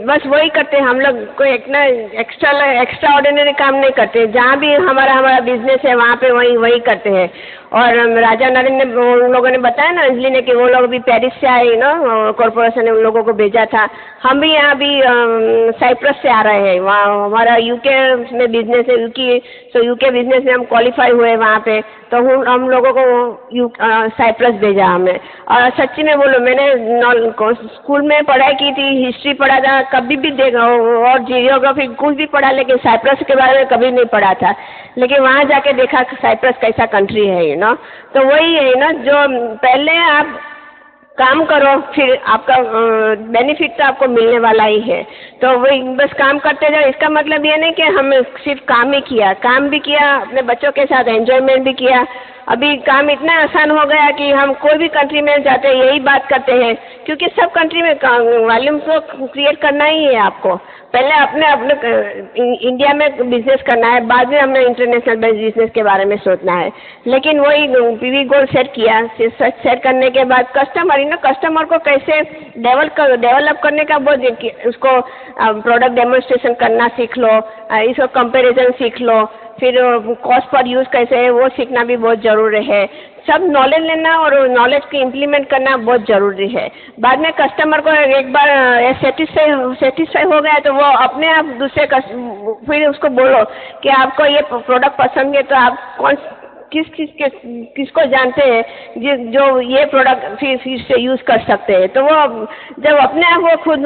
बस वही करते हैं हम लोग, कोई इतना एक्स्ट्रा ऑर्डिनरी काम नहीं करते। जहाँ भी हमारा बिजनेस है वहाँ पे वही करते हैं। और राजा नरेंद्र ने उन लोगों ने बताया ना, अंजलि ने, कि वो लोग भी पेरिस से आए कॉर्पोरेशन ने उन लोगों को भेजा था। हम भी यहाँ भी साइप्रस से आ रहे हैं, वहाँ हमारा यूके में बिजनेस है, यूके बिजनेस में हम क्वालिफाई हुए वहाँ पे, तो हम लोगों को साइप्रस भेजा हमें। और सच्ची में बोलो, मैंने स्कूल में पढ़ाई की थी, हिस्ट्री पढ़ा था, कभी भी देखा और जियोग्राफी कुछ भी पढ़ा, लेकिन साइप्रस के बारे में कभी नहीं पढ़ा था। लेकिन वहाँ जाके देखा साइप्रस कैसा कंट्री है, तो वही है जो पहले आप काम करो फिर आपका बेनिफिट तो आपको मिलने वाला ही है। तो वही बस काम करते जाओ। इसका मतलब ये नहीं कि हमें सिर्फ काम ही किया, काम भी किया, अपने बच्चों के साथ एंजॉयमेंट भी किया। अभी काम इतना आसान हो गया कि हम कोई भी कंट्री में जाते हैं यही बात करते हैं, क्योंकि सब कंट्री में वॉल्यूम तो क्रिएट करना ही है आपको। पहले अपने इंडिया में बिजनेस करना है, बाद में हमने इंटरनेशनल बिजनेस के बारे में सोचना है। लेकिन वही पीवी गोल सेट किया, सेट करने के बाद कस्टमर को कैसे डेवलप करने का बहुत, उसको प्रोडक्ट डेमोन्स्ट्रेशन करना सीख लो, इसको कंपैरिजन सीख लो, फिर कॉस्ट पर यूज़ कैसे है वो सीखना भी बहुत ज़रूरी है। सब नॉलेज लेना और नॉलेज को इम्प्लीमेंट करना बहुत ज़रूरी है। बाद में कस्टमर को एक बार सेटिस्फाई हो गया तो वो अपने आप दूसरे फिर उसको बोलो कि आपको ये प्रोडक्ट पसंद है, तो आप किसको जानते हैं जो ये प्रोडक्ट फिर से यूज़ कर सकते हैं। तो वो जब अपने आप वो खुद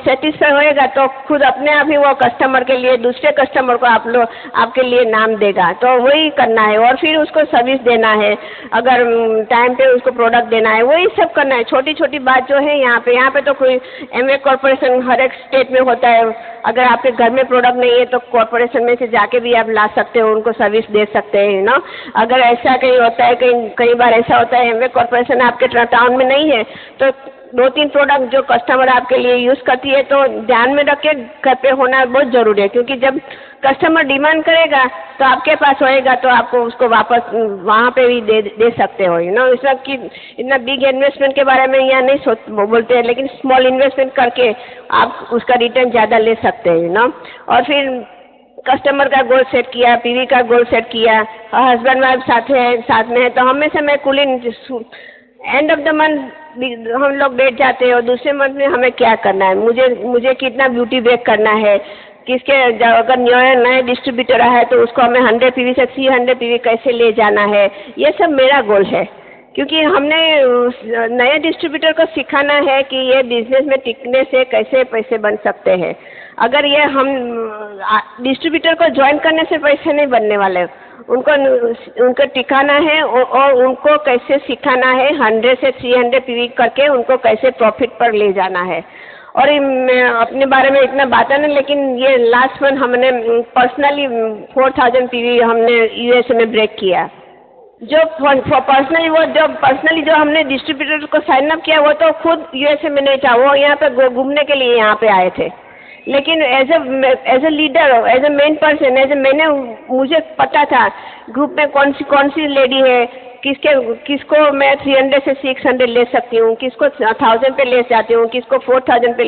सेटिस्फाई होएगा तो खुद अपने आप ही वो कस्टमर के लिए, दूसरे कस्टमर को आपके लिए नाम देगा। तो वही करना है और फिर उसको सर्विस देना है, अगर टाइम पे उसको प्रोडक्ट देना है, वही सब करना है। छोटी छोटी बात जो है यहाँ पे तो कोई एमवे कॉर्पोरेशन हर एक स्टेट में होता है। अगर आपके घर में प्रोडक्ट नहीं है तो कॉर्पोरेशन में से जाके भी आप ला सकते हो, उनको सर्विस दे सकते हैं। अगर ऐसा कहीं होता है, कई बार ऐसा होता है एमवे कॉर्पोरेशन आपके टाउन में नहीं है, तो 2-3 प्रोडक्ट जो कस्टमर आपके लिए यूज़ करती है तो ध्यान में रख के घर पे होना बहुत ज़रूरी है, क्योंकि जब कस्टमर डिमांड करेगा तो आपके पास होएगा तो आपको उसको वापस वहाँ पे भी दे सकते हो। इसमें कि इतना बिग इन्वेस्टमेंट के बारे में यहाँ नहीं बोलते हैं, लेकिन स्मॉल इन्वेस्टमेंट करके आप उसका रिटर्न ज़्यादा ले सकते हैं। और फिर कस्टमर का गोल सेट किया, पीवी का गोल सेट किया, हस्बैंड वाइफ साथ में है तो हमेशा मैं एंड ऑफ द मंथ हम लोग बैठ जाते हैं और दूसरे मंथ में हमें क्या करना है, मुझे कितना ब्यूटी बैग करना है, अगर नए डिस्ट्रीब्यूटर है तो उसको हमें 100 पीवी से 300 पीवी कैसे ले जाना है, ये सब मेरा गोल है। क्योंकि हमने नए डिस्ट्रीब्यूटर को सिखाना है कि ये बिजनेस में टिकने से कैसे पैसे बन सकते हैं। अगर ये हम डिस्ट्रीब्यूटर को ज्वाइन करने से पैसे नहीं बनने वाले, उनको टिकाना है और उनको कैसे सिखाना है 100 से 300 पीवी करके उनको कैसे प्रॉफिट पर ले जाना है। और मैं अपने बारे में इतना बात नहीं, लेकिन ये लास्ट मंथ हमने पर्सनली 4000 पीवी हमने यूएसए में ब्रेक किया। जो पर्सनली जो हमने डिस्ट्रीब्यूटर को साइन अप किया वो तो खुद यूएसए में नहीं था, वो यहाँ पे घूमने के लिए यहाँ पे आए थे। लेकिन as a leader, as a main person, मुझे पता था ग्रुप में कौन सी लेडी है, किसको मैं 300 से 600 ले सकती हूँ, किसको 1000 पे ले जाती हूँ, किसको 4000 पे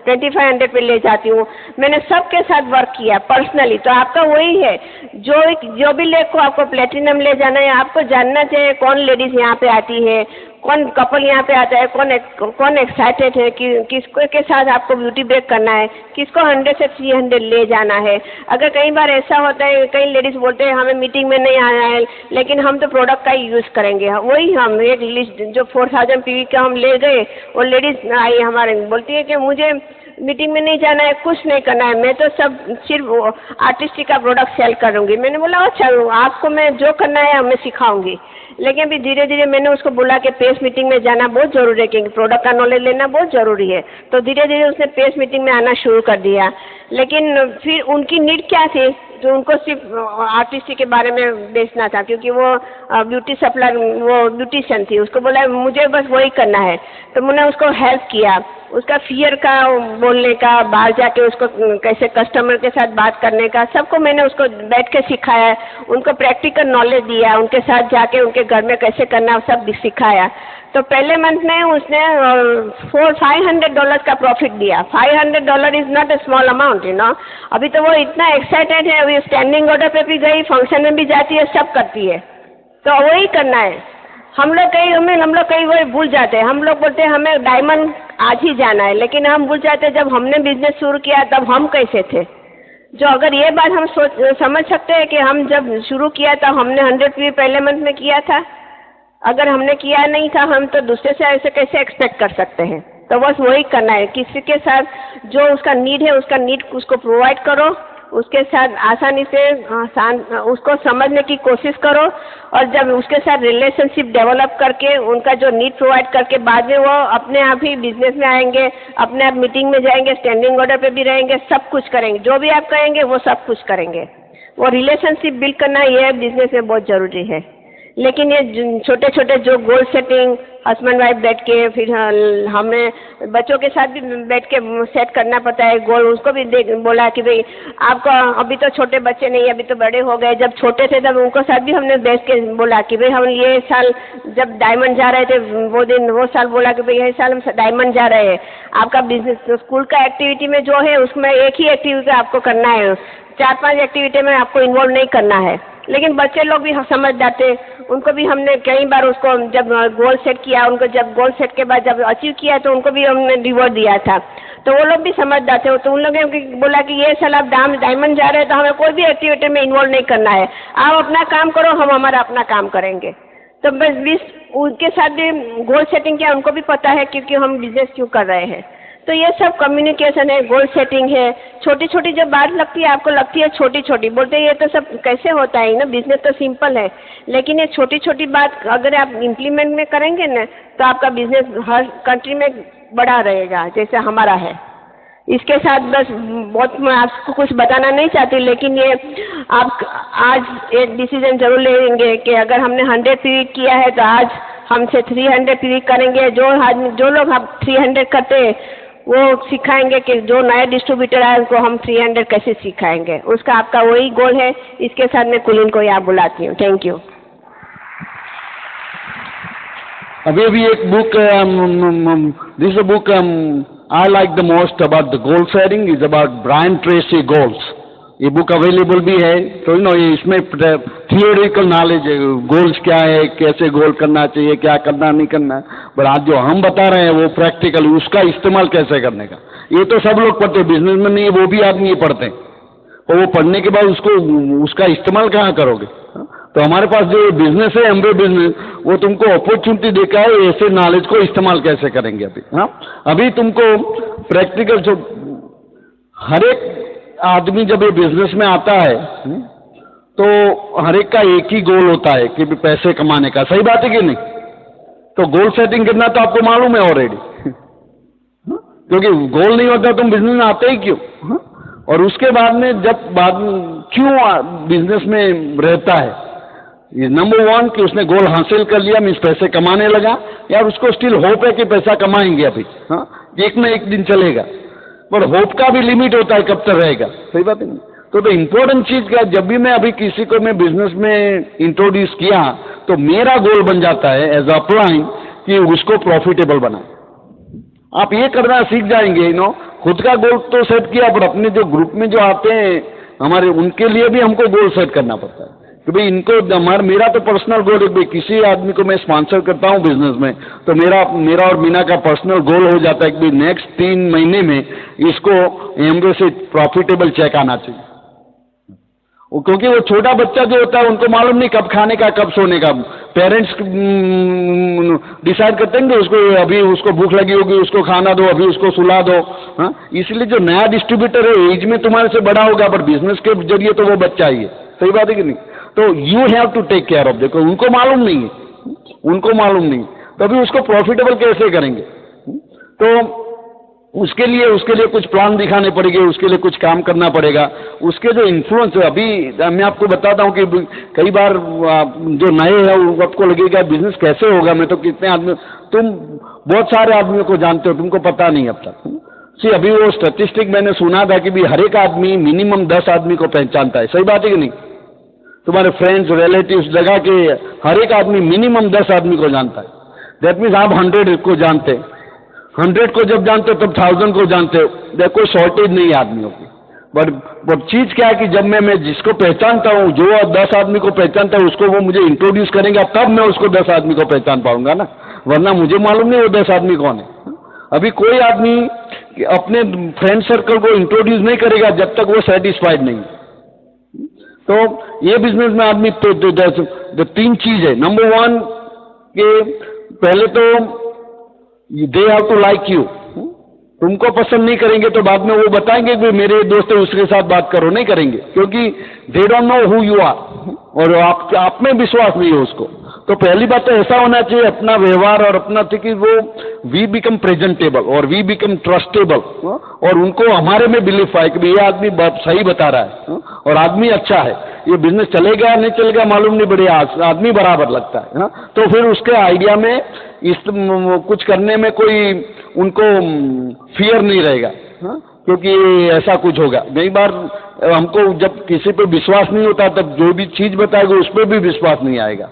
2500 पे ले जाती हूँ। मैंने सबके साथ वर्क किया पर्सनली। तो आपका वही है, जो भी लेग को आपको प्लेटिनम ले जाना है, आपको जानना चाहिए कौन लेडीज यहाँ पे आती है, कौन कपल यहाँ पे आता है, कौन एक्साइटेड है, किसको के साथ आपको ब्यूटी ब्रेक करना है, किसको 100 से 300 ले जाना है। अगर कई बार ऐसा होता है, कई लेडीज बोलते हैं हमें मीटिंग में नहीं आना है, लेकिन हम तो प्रोडक्ट का ही यूज़ करेंगे। वही हम एक लिस्ट जो 4000 पीवी का हम ले गए, वो लेडीज आई हमारे बोलती है कि मुझे मीटिंग में नहीं जाना है, कुछ नहीं करना है, मैं तो सिर्फ आर्टिस्टिक का प्रोडक्ट सेल करूँगी। मैंने बोला अच्छा, आपको मैं जो करना है मैं सिखाऊंगी। लेकिन अभी धीरे धीरे मैंने उसको बोला कि पेस मीटिंग में जाना बहुत ज़रूरी है, क्योंकि प्रोडक्ट का नॉलेज लेना बहुत ज़रूरी है। तो धीरे धीरे उसने पेस मीटिंग में आना शुरू कर दिया। लेकिन फिर उनकी नीड क्या थी, तो उनको सिर्फ आर्टिस्ट के बारे में बेचना था, क्योंकि वो ब्यूटी सप्लायर, वो ब्यूटिशियन थी। उसको बोला मुझे बस वही करना है, तो मैंने उसको हेल्प किया। उसका फियर का बोलने का, बाहर जाके उसको कैसे कस्टमर के साथ बात करने का, सबको मैंने उसको बैठ के सिखाया, उनको प्रैक्टिकल नॉलेज दिया, उनके साथ जाके उनके घर में कैसे करना सब सिखाया। तो पहले मंथ में उसने $500 का प्रॉफिट दिया। $500 is not a small amount, you know. अभी तो वो इतना एक्साइटेड है, अभी स्टैंडिंग ऑर्डर पे भी गई, फंक्शन में भी जाती है, सब करती है। तो वही करना है। हम लोग कई बार भूल जाते हैं। हम लोग बोलते हैं हमें डायमंड आज ही जाना है, लेकिन हम भूल जाते हैं जब हमने बिजनेस शुरू किया तब हम कैसे थे। जो अगर ये बात हम समझ सकते हैं कि हम जब शुरू किया था हमने 100 PV पहले मंथ में किया था, अगर हमने किया नहीं था हम तो दूसरे से ऐसे कैसे एक्सपेक्ट कर सकते हैं। तो बस वही करना है, किसी के साथ जो उसका नीड है उसका नीड उसको प्रोवाइड करो, उसके साथ आसानी से उसको समझने की कोशिश करो, और जब उसके साथ रिलेशनशिप डेवलप करके उनका जो नीड प्रोवाइड करके बाद में वो अपने आप ही बिजनेस में आएंगे, अपने आप मीटिंग में जाएंगे, स्टैंडिंग ऑर्डर पे भी रहेंगे, सब कुछ करेंगे, जो भी आप कहेंगे वो सब कुछ करेंगे। वो रिलेशनशिप बिल्ड करना ये बिजनेस में बहुत ज़रूरी है। लेकिन ये छोटे छोटे जो गोल सेटिंग हस्बैंड वाइफ बैठ के, फिर हमें बच्चों के साथ भी बैठ के सेट करना पड़ता है गोल। उसको भी बोला कि भाई आपको अभी तो छोटे बच्चे नहीं, अभी तो बड़े हो गए, जब छोटे थे तब उनको साथ भी हमने बैठ के बोला कि भाई हम ये साल जब डायमंड जा रहे थे वो साल बोला कि भाई ये साल हम डायमंड जा रहे हैं। आपका बिजनेस स्कूल का एक्टिविटी में जो है उसमें एक ही एक्टिविटी आपको करना है, 4-5 एक्टिविटी में आपको इन्वॉल्व नहीं करना है। लेकिन बच्चे लोग भी समझ जाते, उनको भी हमने कई बार उसको जब गोल सेट किया, उनको जब गोल सेट के बाद जब अचीव किया तो उनको भी हमने रिवॉर्ड दिया था, तो वो लोग भी समझ जाते हो। तो उन लोगों ने बोला कि ये साल आप डायमंड जा रहे हैं तो हमें कोई भी एक्टिविटी में इन्वॉल्व नहीं करना है, आप अपना काम करो, हम हमारा अपना काम करेंगे। तो बस उनके साथ भी गोल सेटिंग किया, उनको भी पता है क्योंकि हम बिजनेस क्यों कर रहे हैं। तो ये सब कम्युनिकेशन है, गोल सेटिंग है। छोटी छोटी जब बात लगती है आपको लगती है छोटी छोटी, बोलते हैं ये तो सब कैसे होता है ना, बिजनेस तो सिंपल है, लेकिन ये छोटी छोटी बात अगर आप इम्प्लीमेंट में करेंगे ना तो आपका बिजनेस हर कंट्री में बड़ा रहेगा जैसे हमारा है। इसके साथ बस बहुत मैं आपको कुछ बताना नहीं चाहती, लेकिन ये आप आज एक डिसीजन जरूर लेंगे कि अगर हमने 100 PV किया है तो आज हमसे 300 PV करेंगे। जो लोग हम 300 करते हैं वो सिखाएंगे कि जो नया डिस्ट्रीब्यूटर है उनको हम 300 कैसे सिखाएंगे, उसका आपका वही गोल है। इसके साथ मैं कुलीन को यहाँ बुलाती हूँ। Thank you. अभी एक book, this book I like the most about the goal setting is about Brian Tracy goals. ये बुक अवेलेबल भी है, तो इसमें थियोरिटिकल नॉलेज है, गोल्स क्या है, कैसे गोल करना चाहिए, क्या करना नहीं करना, पर आज जो हम बता रहे हैं वो प्रैक्टिकल उसका इस्तेमाल कैसे करने का। ये तो सब लोग पढ़ते हैं, बिजनेस में नहीं वो भी आदमी ये पढ़ते हैं, और वो पढ़ने के बाद उसका इस्तेमाल कहाँ करोगे। तो हमारे पास जो बिजनेस है एमबे बिजनेस, वो तुमको अपॉर्चुनिटी देखा है ऐसे नॉलेज को इस्तेमाल कैसे करेंगे। अभी तुमको प्रैक्टिकल जो हर एक आदमी जब ये बिजनेस में आता है तो हर एक का एक ही गोल होता है कि पैसे कमाने का। सही बात है कि नहीं? तो गोल सेटिंग करना तो आपको मालूम है ऑलरेडी, क्योंकि गोल नहीं होता तुम बिजनेस में आते ही क्यों। और उसके बाद में क्यों बिजनेस में रहता है, नंबर 1 कि उसने गोल हासिल कर लिया, मीन्स पैसे कमाने लगा, या उसको स्टिल होप है कि पैसा कमाएंगे अभी, एक ना एक दिन चलेगा, पर होप का भी लिमिट होता है कब तक रहेगा। सही बात है। तो इम्पोर्टेंट चीज क्या, जब भी मैं अभी किसी को मैं बिजनेस में इंट्रोड्यूस किया तो मेरा गोल बन जाता है एज अप्लाइंग कि उसको प्रॉफिटेबल बनाए। आप ये करना सीख जाएंगे, खुद का गोल तो सेट किया, पर अपने जो ग्रुप में जो आते हैं हमारे, उनके लिए भी हमको गोल सेट करना पड़ता है कि भाई इनको मेरा तो पर्सनल गोल है, भाई किसी आदमी को मैं स्पॉन्सर करता हूँ बिजनेस में तो मेरा और मीना का पर्सनल गोल हो जाता है कि भाई नेक्स्ट 3 महीने में इसको एमबे से प्रॉफिटेबल चेक आना चाहिए। क्योंकि वो छोटा बच्चा जो होता है उनको मालूम नहीं कब खाने का कब सोने का, पेरेंट्स डिसाइड करते हैं कि उसको अभी उसको भूख लगी होगी, उसको खाना दो, अभी उसको सुला दो। इसलिए जो नया डिस्ट्रीब्यूटर है एज में तुम्हारे से बड़ा होगा, पर बिजनेस के जरिए तो वो बच्चा ही है। सही बात है कि नहीं? तो you have to take care of, देखो उनको मालूम नहीं है, तो अभी उसको प्रॉफिटेबल कैसे करेंगे। तो उसके लिए कुछ प्लान दिखाने पड़ेंगे, उसके लिए कुछ काम करना पड़ेगा। उसके जो इन्फ्लुएंस है, अभी मैं आपको बताता हूँ कि कई बार जो नए हैं आपको लगेगा बिजनेस कैसे होगा, मैं तो कितने आदमी तुम बहुत सारे आदमियों को जानते हो, तुमको पता नहीं अब तक। सी अभी वो स्टैटिस्टिक मैंने सुना था कि भी हर एक आदमी मिनिमम 10 आदमी को पहचानता है। सही बात है कि नहीं? तुम्हारे फ्रेंड्स रिलेटिव्स लगा के हर एक आदमी मिनिमम 10 आदमी को जानता है। दैट मीन्स आप 100 को जानते, 100 को जब जानते हो तब 1000 को जानते हो। देखो कोई शॉर्टेज नहीं है आदमियों की। बट चीज क्या है कि जब मैं जिसको पहचानता हूँ, जो 10 आदमी को पहचानता है, उसको वो मुझे इंट्रोड्यूस करेंगे, तब मैं उसको 10 आदमी को पहचान पाऊंगा ना, वरना मुझे मालूम नहीं वो 10 आदमी कौन है। अभी कोई आदमी अपने फ्रेंड सर्कल को इंट्रोड्यूस नहीं करेगा जब तक वो सेटिस्फाइड नहीं। तो ये बिजनेस में आदमी तो 3 चीज है। नंबर 1 कि पहले तो they have to like you. तुमको पसंद नहीं करेंगे तो बाद में वो बताएंगे कि मेरे दोस्त है उसके साथ बात करो, नहीं करेंगे, क्योंकि they don't know who you are और आप में विश्वास नहीं है उसको। तो पहली बात तो ऐसा होना चाहिए अपना व्यवहार और अपना कि वो वी बिकम प्रेजेंटेबल और वी बिकम ट्रस्टेबल और उनको हमारे में बिलीफ आए कि ये आदमी सही बता रहा है और आदमी अच्छा है, ये बिजनेस चलेगा नहीं चलेगा मालूम नहीं, बढ़िया आदमी बराबर लगता है। तो फिर उसके आइडिया में इस कुछ करने में कोई उनको फियर नहीं रहेगा, क्योंकि ऐसा कुछ होगा। कई बार हमको जब किसी पे विश्वास नहीं होता तब जो भी चीज बताएगा उस पर भी विश्वास नहीं आएगा।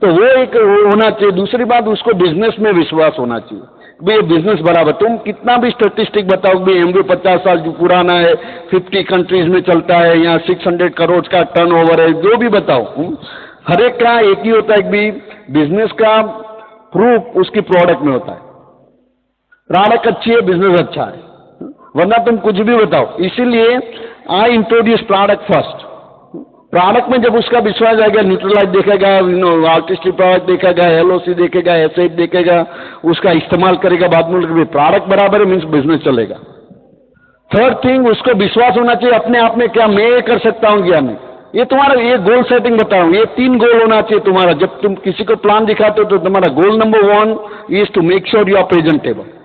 तो वो एक होना चाहिए। दूसरी बात, उसको बिजनेस में विश्वास होना चाहिए, भाई ये बिजनेस बराबर। तुम कितना भी स्टेटिस्टिक बताओ भाई एमवे 50 साल जो पुराना है, 50 कंट्रीज में चलता है, यहाँ 600 करोड़ का टर्नओवर है, जो भी बताओ, हर एक का एक ही होता है कि बिजनेस का प्रूफ उसकी प्रोडक्ट में होता है। प्रोडक्ट अच्छी है, बिजनेस अच्छा है, वरना तुम कुछ भी बताओ। इसीलिए I introduce product first. Product में जब उसका विश्वास आएगा, न्यूट्रलाइज देखेगा, आर्टिस्टिक प्रोडक्ट देखेगा, एलओसी देखेगा, एसएफ देखेगा, उसका इस्तेमाल करेगा, बाद में प्रोडक्ट बराबर है मीन्स बिजनेस चलेगा। थर्ड थिंग, उसको विश्वास होना चाहिए अपने आप में, क्या मैं ये कर सकता हूं क्या नहीं। ये तुम्हारा ये गोल सेटिंग बताऊं, ये 3 गोल होना चाहिए तुम्हारा। जब तुम किसी को प्लान दिखाते हो तो तुम्हारा goal number 1 is to make sure you are presentable.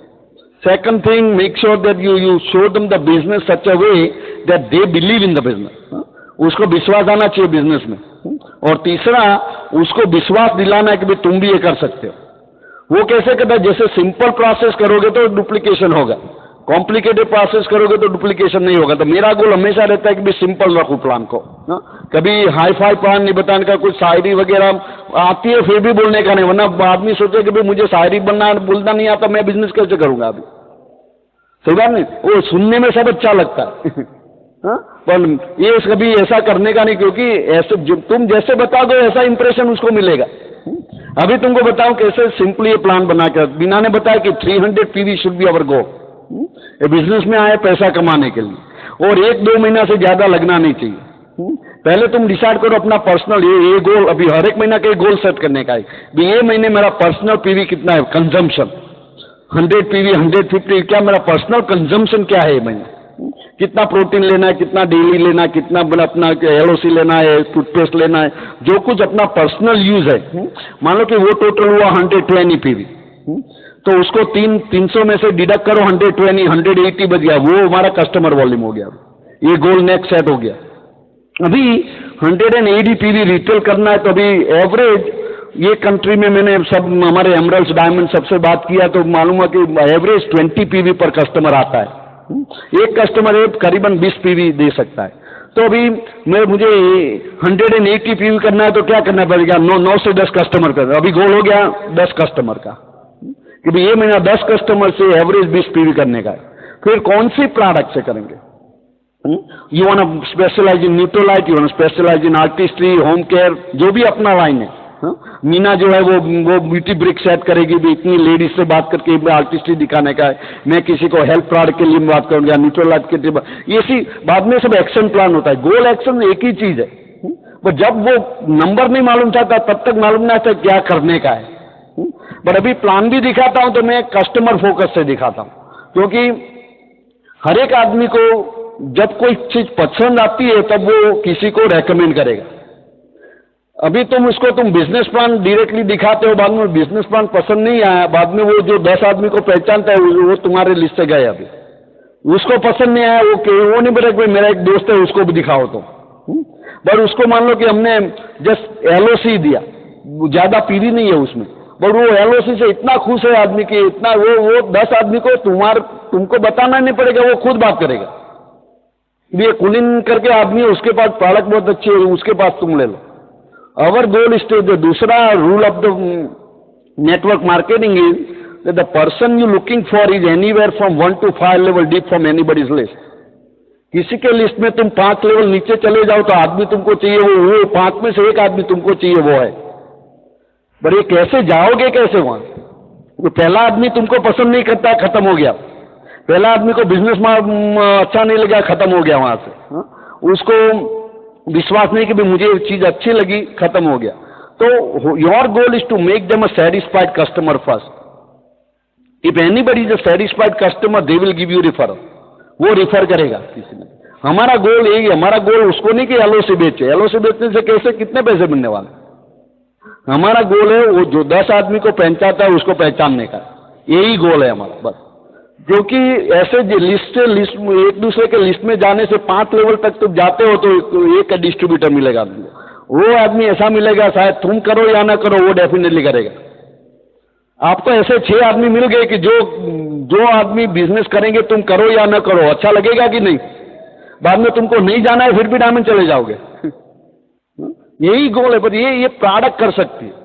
Second thing, make sure that you show them the business such a way that they believe in the business. उसको विश्वास आना चाहिए बिजनेस में। और तीसरा, उसको विश्वास दिलाना है कि भाई तुम भी ये कर सकते हो। वो कैसे करता है? जैसे सिंपल प्रोसेस करोगे तो डुप्लीकेशन होगा, कॉम्प्लिकेटेड प्रोसेस करोगे तो डुप्लीकेशन नहीं होगा। तो मेरा गोल हमेशा रहता है कि भाई सिंपल रखो प्लान को, कभी हाई फाई प्लान नहीं बताने का। कुछ शायरी वगैरह आती है फिर भी बोलने का नहीं, वरना आदमी सोचे कि भाई मुझे शायरी बनना बोलना नहीं आता, मैं बिजनेस कैसे करूंगा। अभी सही बात नहीं, वो सुनने में सब अच्छा लगता है पर ये कभी ऐसा करने का नहीं, क्योंकि ऐसे तुम जैसे बताओगे ऐसा इंप्रेशन उसको मिलेगा। अभी तुमको बताऊं कैसे सिंपली ये प्लान बना कर, बिना ने बताया कि 300 पीवी शुड बी अवर गोल। ये बिजनेस में आए पैसा कमाने के लिए, और 1-2 महीना से ज्यादा लगना नहीं चाहिए। पहले तुम डिसाइड करो अपना पर्सनल ये गोल। अभी हर एक महीना का गोल सेट करने का है, ये महीने मेरा पर्सनल पीवी कितना है, कंजम्पशन 100 पीवी 150, क्या मेरा पर्सनल कंजम्पशन क्या है महीने, कितना प्रोटीन लेना है, कितना डेली लेना है, कितना अपना एलओसी लेना है, टूथपेस्ट लेना है, जो कुछ अपना पर्सनल यूज है। मान लो कि वो टोटल हुआ 120 पीवी, तो उसको 300 में से डिडक्ट करो, 120 180 बच गया, वो हमारा कस्टमर वॉल्यूम हो गया। ये गोल नेक्स्ट सेट हो गया। अभी 180 पीवी रिटेल करना है, तो अभी एवरेज ये कंट्री में मैंने सब हमारे एमरल्ड्स डायमंड सबसे बात किया तो मालूम है कि एवरेज 20 पीवी पर कस्टमर आता है। एक कस्टमर एक करीबन 20 पीवी दे सकता है। तो अभी मुझे 180 पीवी करना है तो क्या करना पड़ेगा, 9 से 10 कस्टमर का। अभी गोल हो गया 10 कस्टमर का, कि भाई ये महीना 10 कस्टमर से एवरेज 20 पीवी करने का है। फिर कौन सी प्रोडक्ट से करेंगे? You want specialise in Nutrilite, you want specialise in Artistry, home care, जो भी अपना लाइन है। मीना जो है वो ब्यूटी ब्रिक सेट करेगी, भी इतनी लेडीज से बात करके आर्टिस्ट्री दिखाने का है। मैं किसी को हेल्थ प्रोडक्ट के लिए बात करूंगा, न्यूट्रोलाइट के लिए, ये सी बाद में सब एक्शन प्लान होता है। गोल एक्शन एक ही चीज है, वो जब वो नंबर नहीं मालूम था तब तक मालूम ना था क्या करने का है। पर अभी प्लान भी दिखाता हूं तो मैं कस्टमर फोकस से दिखाता हूं, क्योंकि हर एक आदमी को जब कोई चीज पसंद आती है तब वो किसी को रेकमेंड करेगा। अभी तुम बिजनेस प्लान डायरेक्टली दिखाते हो, बाद में बिजनेस प्लान पसंद नहीं आया, बाद में वो जो 10 आदमी को पहचानता है वो तुम्हारे लिस्ट से गए। अभी उसको पसंद नहीं आया, वो नहीं बोला कि मेरा एक दोस्त है उसको भी दिखाओ तो, पर उसको मान लो कि हमने जस्ट एलओसी दिया, ज्यादा पीवी नहीं है उसमें, बट वो एलओसी से इतना खुश है आदमी कि इतना वो 10 आदमी को तुमको बताना नहीं पड़ेगा, वो खुद बात करेगा। ये कुलीन करके आदमी है, उसके पास प्रोडक्ट बहुत अच्छी है, उसके पास तुम ले लो। अवर गोल इज टू, दूसरा rule of the network marketing is that the person you looking for is anywhere from 1 to 5 level deep from anybody's list. किसी के लिस्ट में तुम 5 लेवल नीचे चले जाओ तो आदमी तुमको चाहिए वो 5 में से एक आदमी तुमको चाहिए वो है। पर ये कैसे जाओगे, कैसे वहां? वो पहला आदमी तुमको पसंद नहीं करता, खत्म हो गया। पहला आदमी को बिजनेस में अच्छा नहीं लगा, खत्म हो गया वहां से। उसको विश्वास नहीं कि भी मुझे चीज अच्छी लगी, खत्म हो गया। तो your goal is to make them a satisfied customer first. If anybody is a satisfied customer they will give you referral, वो रिफर करेगा किसी ने। हमारा गोल यही है, हमारा गोल उसको नहीं कि एलओसी बेचे, एलओसी बेचने से कैसे कितने पैसे मिलने वाले। हमारा गोल है वो जो 10 आदमी को पहचानता है उसको पहचानने का, यही गोल है हमारा बस। क्योंकि ऐसे लिस्ट एक दूसरे के लिस्ट में जाने से 5 लेवल तक तुम जाते हो तो एक डिस्ट्रीब्यूटर मिलेगा, वो आदमी ऐसा मिलेगा, शायद तुम करो या ना करो वो डेफिनेटली करेगा। आपको ऐसे 6 आदमी मिल गए कि जो आदमी बिजनेस करेंगे, तुम करो या ना करो, अच्छा लगेगा कि नहीं? बाद में तुमको नहीं जाना है फिर भी डायमंड चले जाओगे। यही गोल है। पर ये प्रोडक्ट कर सकती है।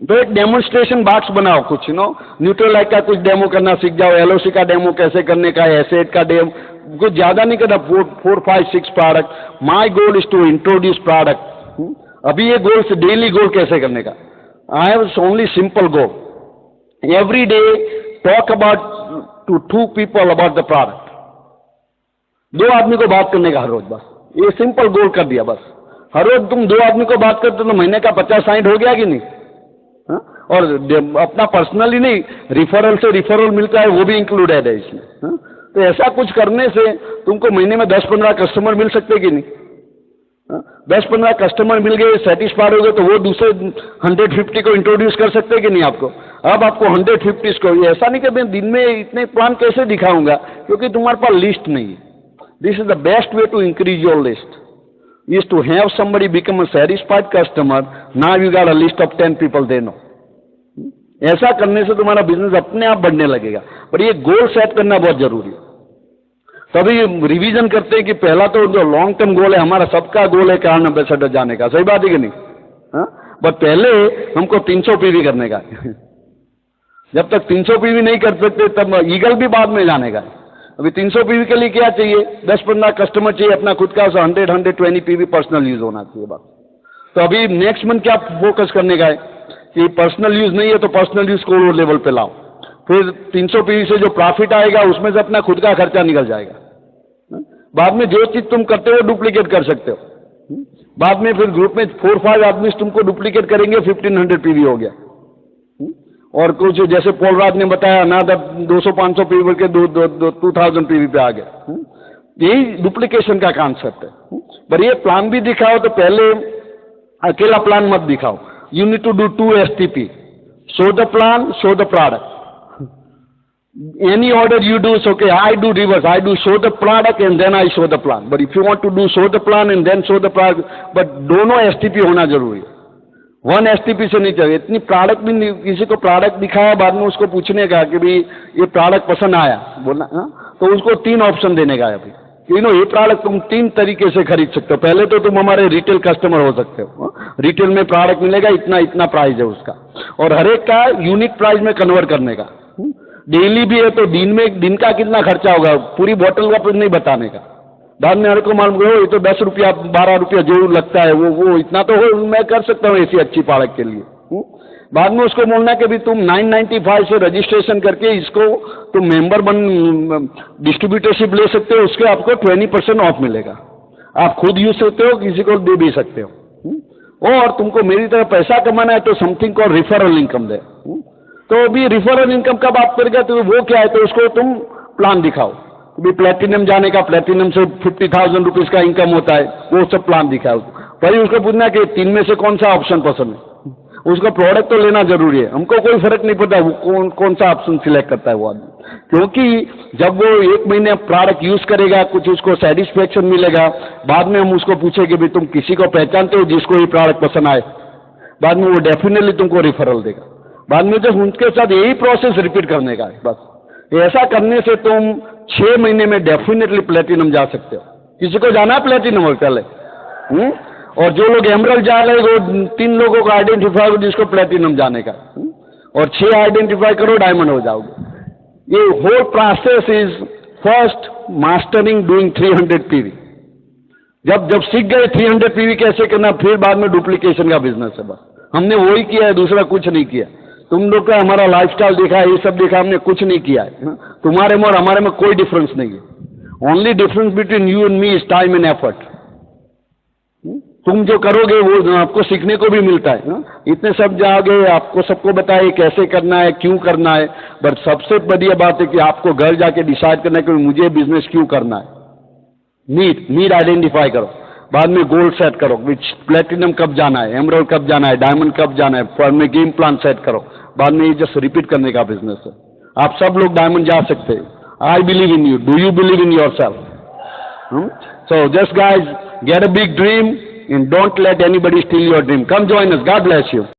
तो एक डेमोन्स्ट्रेशन बॉक्स बनाओ, कुछ न्यूट्रलाइट का कुछ डेमो करना सीख जाओ, एलओसी का डेमो कैसे करने का, एसेट का डेमो, कुछ ज्यादा नहीं करना, 4, 5, 6 product. My goal is to introduce product. अभी ये गोल से डेली गोल कैसे करने का, I have only simple goal, every day talk about two 2 people about the product. 2 आदमी को बात करने का हर रोज, बस ये सिंपल गोल कर दिया। बस हर रोज तुम 2 आदमी को बात करते तो महीने का 50-60 हो गया कि नहीं? हा? और अपना पर्सनली नहीं, रिफरल से रिफरल मिलता है वो भी इंक्लूडेड है इसमें। हा? तो ऐसा कुछ करने से तुमको महीने में 10-15 कस्टमर मिल सकते कि नहीं? 10-15 कस्टमर मिल गए, सेटिस्फाइड हो गए, तो वो दूसरे 150 को इंट्रोड्यूस कर सकते कि नहीं आपको? अब आपको 150 को, ऐसा नहीं कि मैं दिन में इतने प्लान कैसे दिखाऊंगा, क्योंकि तुम्हारे पास लिस्ट नहीं है। This is the best way to increase your list, is to have somebody become a satisfied customer. Now you got a list of 10 people they know. ऐसा करने से तुम्हारा बिजनेस अपने आप बढ़ने लगेगा। पर ये गोल सेट करना बहुत जरूरी है। तभी रिवीजन करते हैं कि पहला तो जो लॉन्ग टर्म गोल है, हमारा सबका गोल है कारण एम्बेसडर जाने का, सही बात है कि नहीं? बट पहले हमको 300 पीवी करने का। जब तक 300 पीवी नहीं कर सकते तब ईगल भी बाद में जाने का। अभी 300 पीवी के लिए क्या चाहिए? 10-15 कस्टमर चाहिए अपना खुद का, 100-120 पीवी पर्सनल यूज होना चाहिए बस। तो अभी नेक्स्ट मंथ क्या फोकस करने का है कि पर्सनल यूज नहीं है तो पर्सनल यूज को लेवल पे लाओ। फिर 300 पीवी से जो प्रॉफिट आएगा उसमें से अपना खुद का खर्चा निकल जाएगा। बाद में जो चीज तुम करते हो डुप्लीकेट कर सकते हो। बाद में फिर ग्रुप में 4-5 आदमी तुमको डुप्लीकेट करेंगे, 1500 पीवी हो गया। और कुछ जैसे पोल राज ने बताया ना, 200-500 पीवी के 2000 पीवी पे आ गए। यही डुप्लीकेशन का कॉन्सेप्ट है। पर ये प्लान भी दिखाओ तो पहले अकेला प्लान मत दिखाओ। You need to do 2 STP, show the plan, show the product. Any order you do is okay. I do reverse. I do show the product and then I show the plan. But if you want to do show the plan and then show the product, but दोनों STP होना जरूरी है। 1 STP से नहीं चाहिए। इतनी product भी नहीं, किसी को प्रोडक्ट दिखाया बाद में उसको पूछने का कि भाई ये प्रोडक्ट पसंद आया बोलना, तो उसको 3 ऑप्शन देने का है। अभी ये प्रोडक्ट तुम 3 तरीके से खरीद सकते हो। पहले तो तुम हमारे रिटेल कस्टमर हो सकते हो। रिटेल में प्रोडक्ट मिलेगा, इतना प्राइस है उसका, और हर एक का यूनिक प्राइस में कन्वर्ट करने का। डेली भी है तो दिन का कितना खर्चा होगा, पूरी बोतल का नहीं बताने का। बाद में हर को मालूम करो ये तो 10 रुपया 12 रुपया जो लगता है वो इतना तो हो, मैं कर सकता हूँ ऐसी अच्छी प्रोडक्ट के लिए। बाद में उसको बोलना कि भी तुम 995 से रजिस्ट्रेशन करके इसको तुम मेंबर डिस्ट्रीब्यूटरशिप ले सकते हो, उसके आपको 20% ऑफ मिलेगा। आप खुद यूज सकते हो, किसी को दे भी सकते हो। और तुमको मेरी तरह पैसा कमाना है तो समथिंग कॉल रिफरल इनकम दे। तो अभी रिफरल इनकम का बात करेगा तो वो क्या है, तो उसको तुम प्लान दिखाओ। अभी प्लेटिनम जाने का, प्लेटिनम से 50,000 रुपीज का इनकम होता है, वो सब प्लान दिखाओ। पर उसको पूछना कि 3 में से कौन सा ऑप्शन पसंद है। उसका प्रोडक्ट तो लेना जरूरी है। हमको कोई फर्क नहीं पड़ता वो कौन सा ऑप्शन सिलेक्ट करता है वो आदमी, क्योंकि जब वो 1 महीने प्रोडक्ट यूज करेगा, कुछ उसको सेटिस्फेक्शन मिलेगा। बाद में हम उसको पूछे कि भाई तुम किसी को पहचानते हो जिसको ये प्रोडक्ट पसंद आए, बाद में वो डेफिनेटली तुमको रिफरल देगा। बाद में जब उनके साथ यही प्रोसेस रिपीट करने का है बस। ऐसा करने से तुम 6 महीने में डेफिनेटली प्लेटिनम जा सकते हो। किसी को जाना प्लेटिनम हो पहले? और जो लोग एमरल्ड जा रहे वो 3 लोगों को आइडेंटिफाई करो जिसको प्लेटिनम जाने का, और 6 आइडेंटिफाई करो, डायमंड हो जाओगे। ये whole process is first mastering doing 300 PV. जब सीख गए 300 पीवी कैसे करना, फिर बाद में डुप्लीकेशन का बिजनेस है। बस हमने वही किया है, दूसरा कुछ नहीं किया। तुम लोग का हमारा लाइफस्टाइल देखा है, ये सब देखा, हमने कुछ नहीं किया है। तुम्हारे में और हमारे में कोई डिफरेंस नहीं है। Only difference between you and me is time and effort. तुम जो करोगे वो आपको सीखने को भी मिलता है। इतने सब जाओगे, आपको सबको बताए कैसे करना है, क्यों करना है, बट सबसे बढ़िया बात है कि आपको घर जाके डिसाइड करना है कि मुझे बिजनेस क्यों करना है। नीड आइडेंटिफाई करो, बाद में गोल सेट करो, विच प्लेटिनम कब जाना है, एमरल्ड कब जाना है, डायमंड कब जाना है, फॉर में गेम प्लान सेट करो, बाद में ये जस्ट रिपीट करने का बिजनेस है। आप सब लोग डायमंड जा सकते हैं। I believe in you. Do you believe in your self? So just guys, get a big dream and don't let anybody steal your dream. Come join us. God bless you.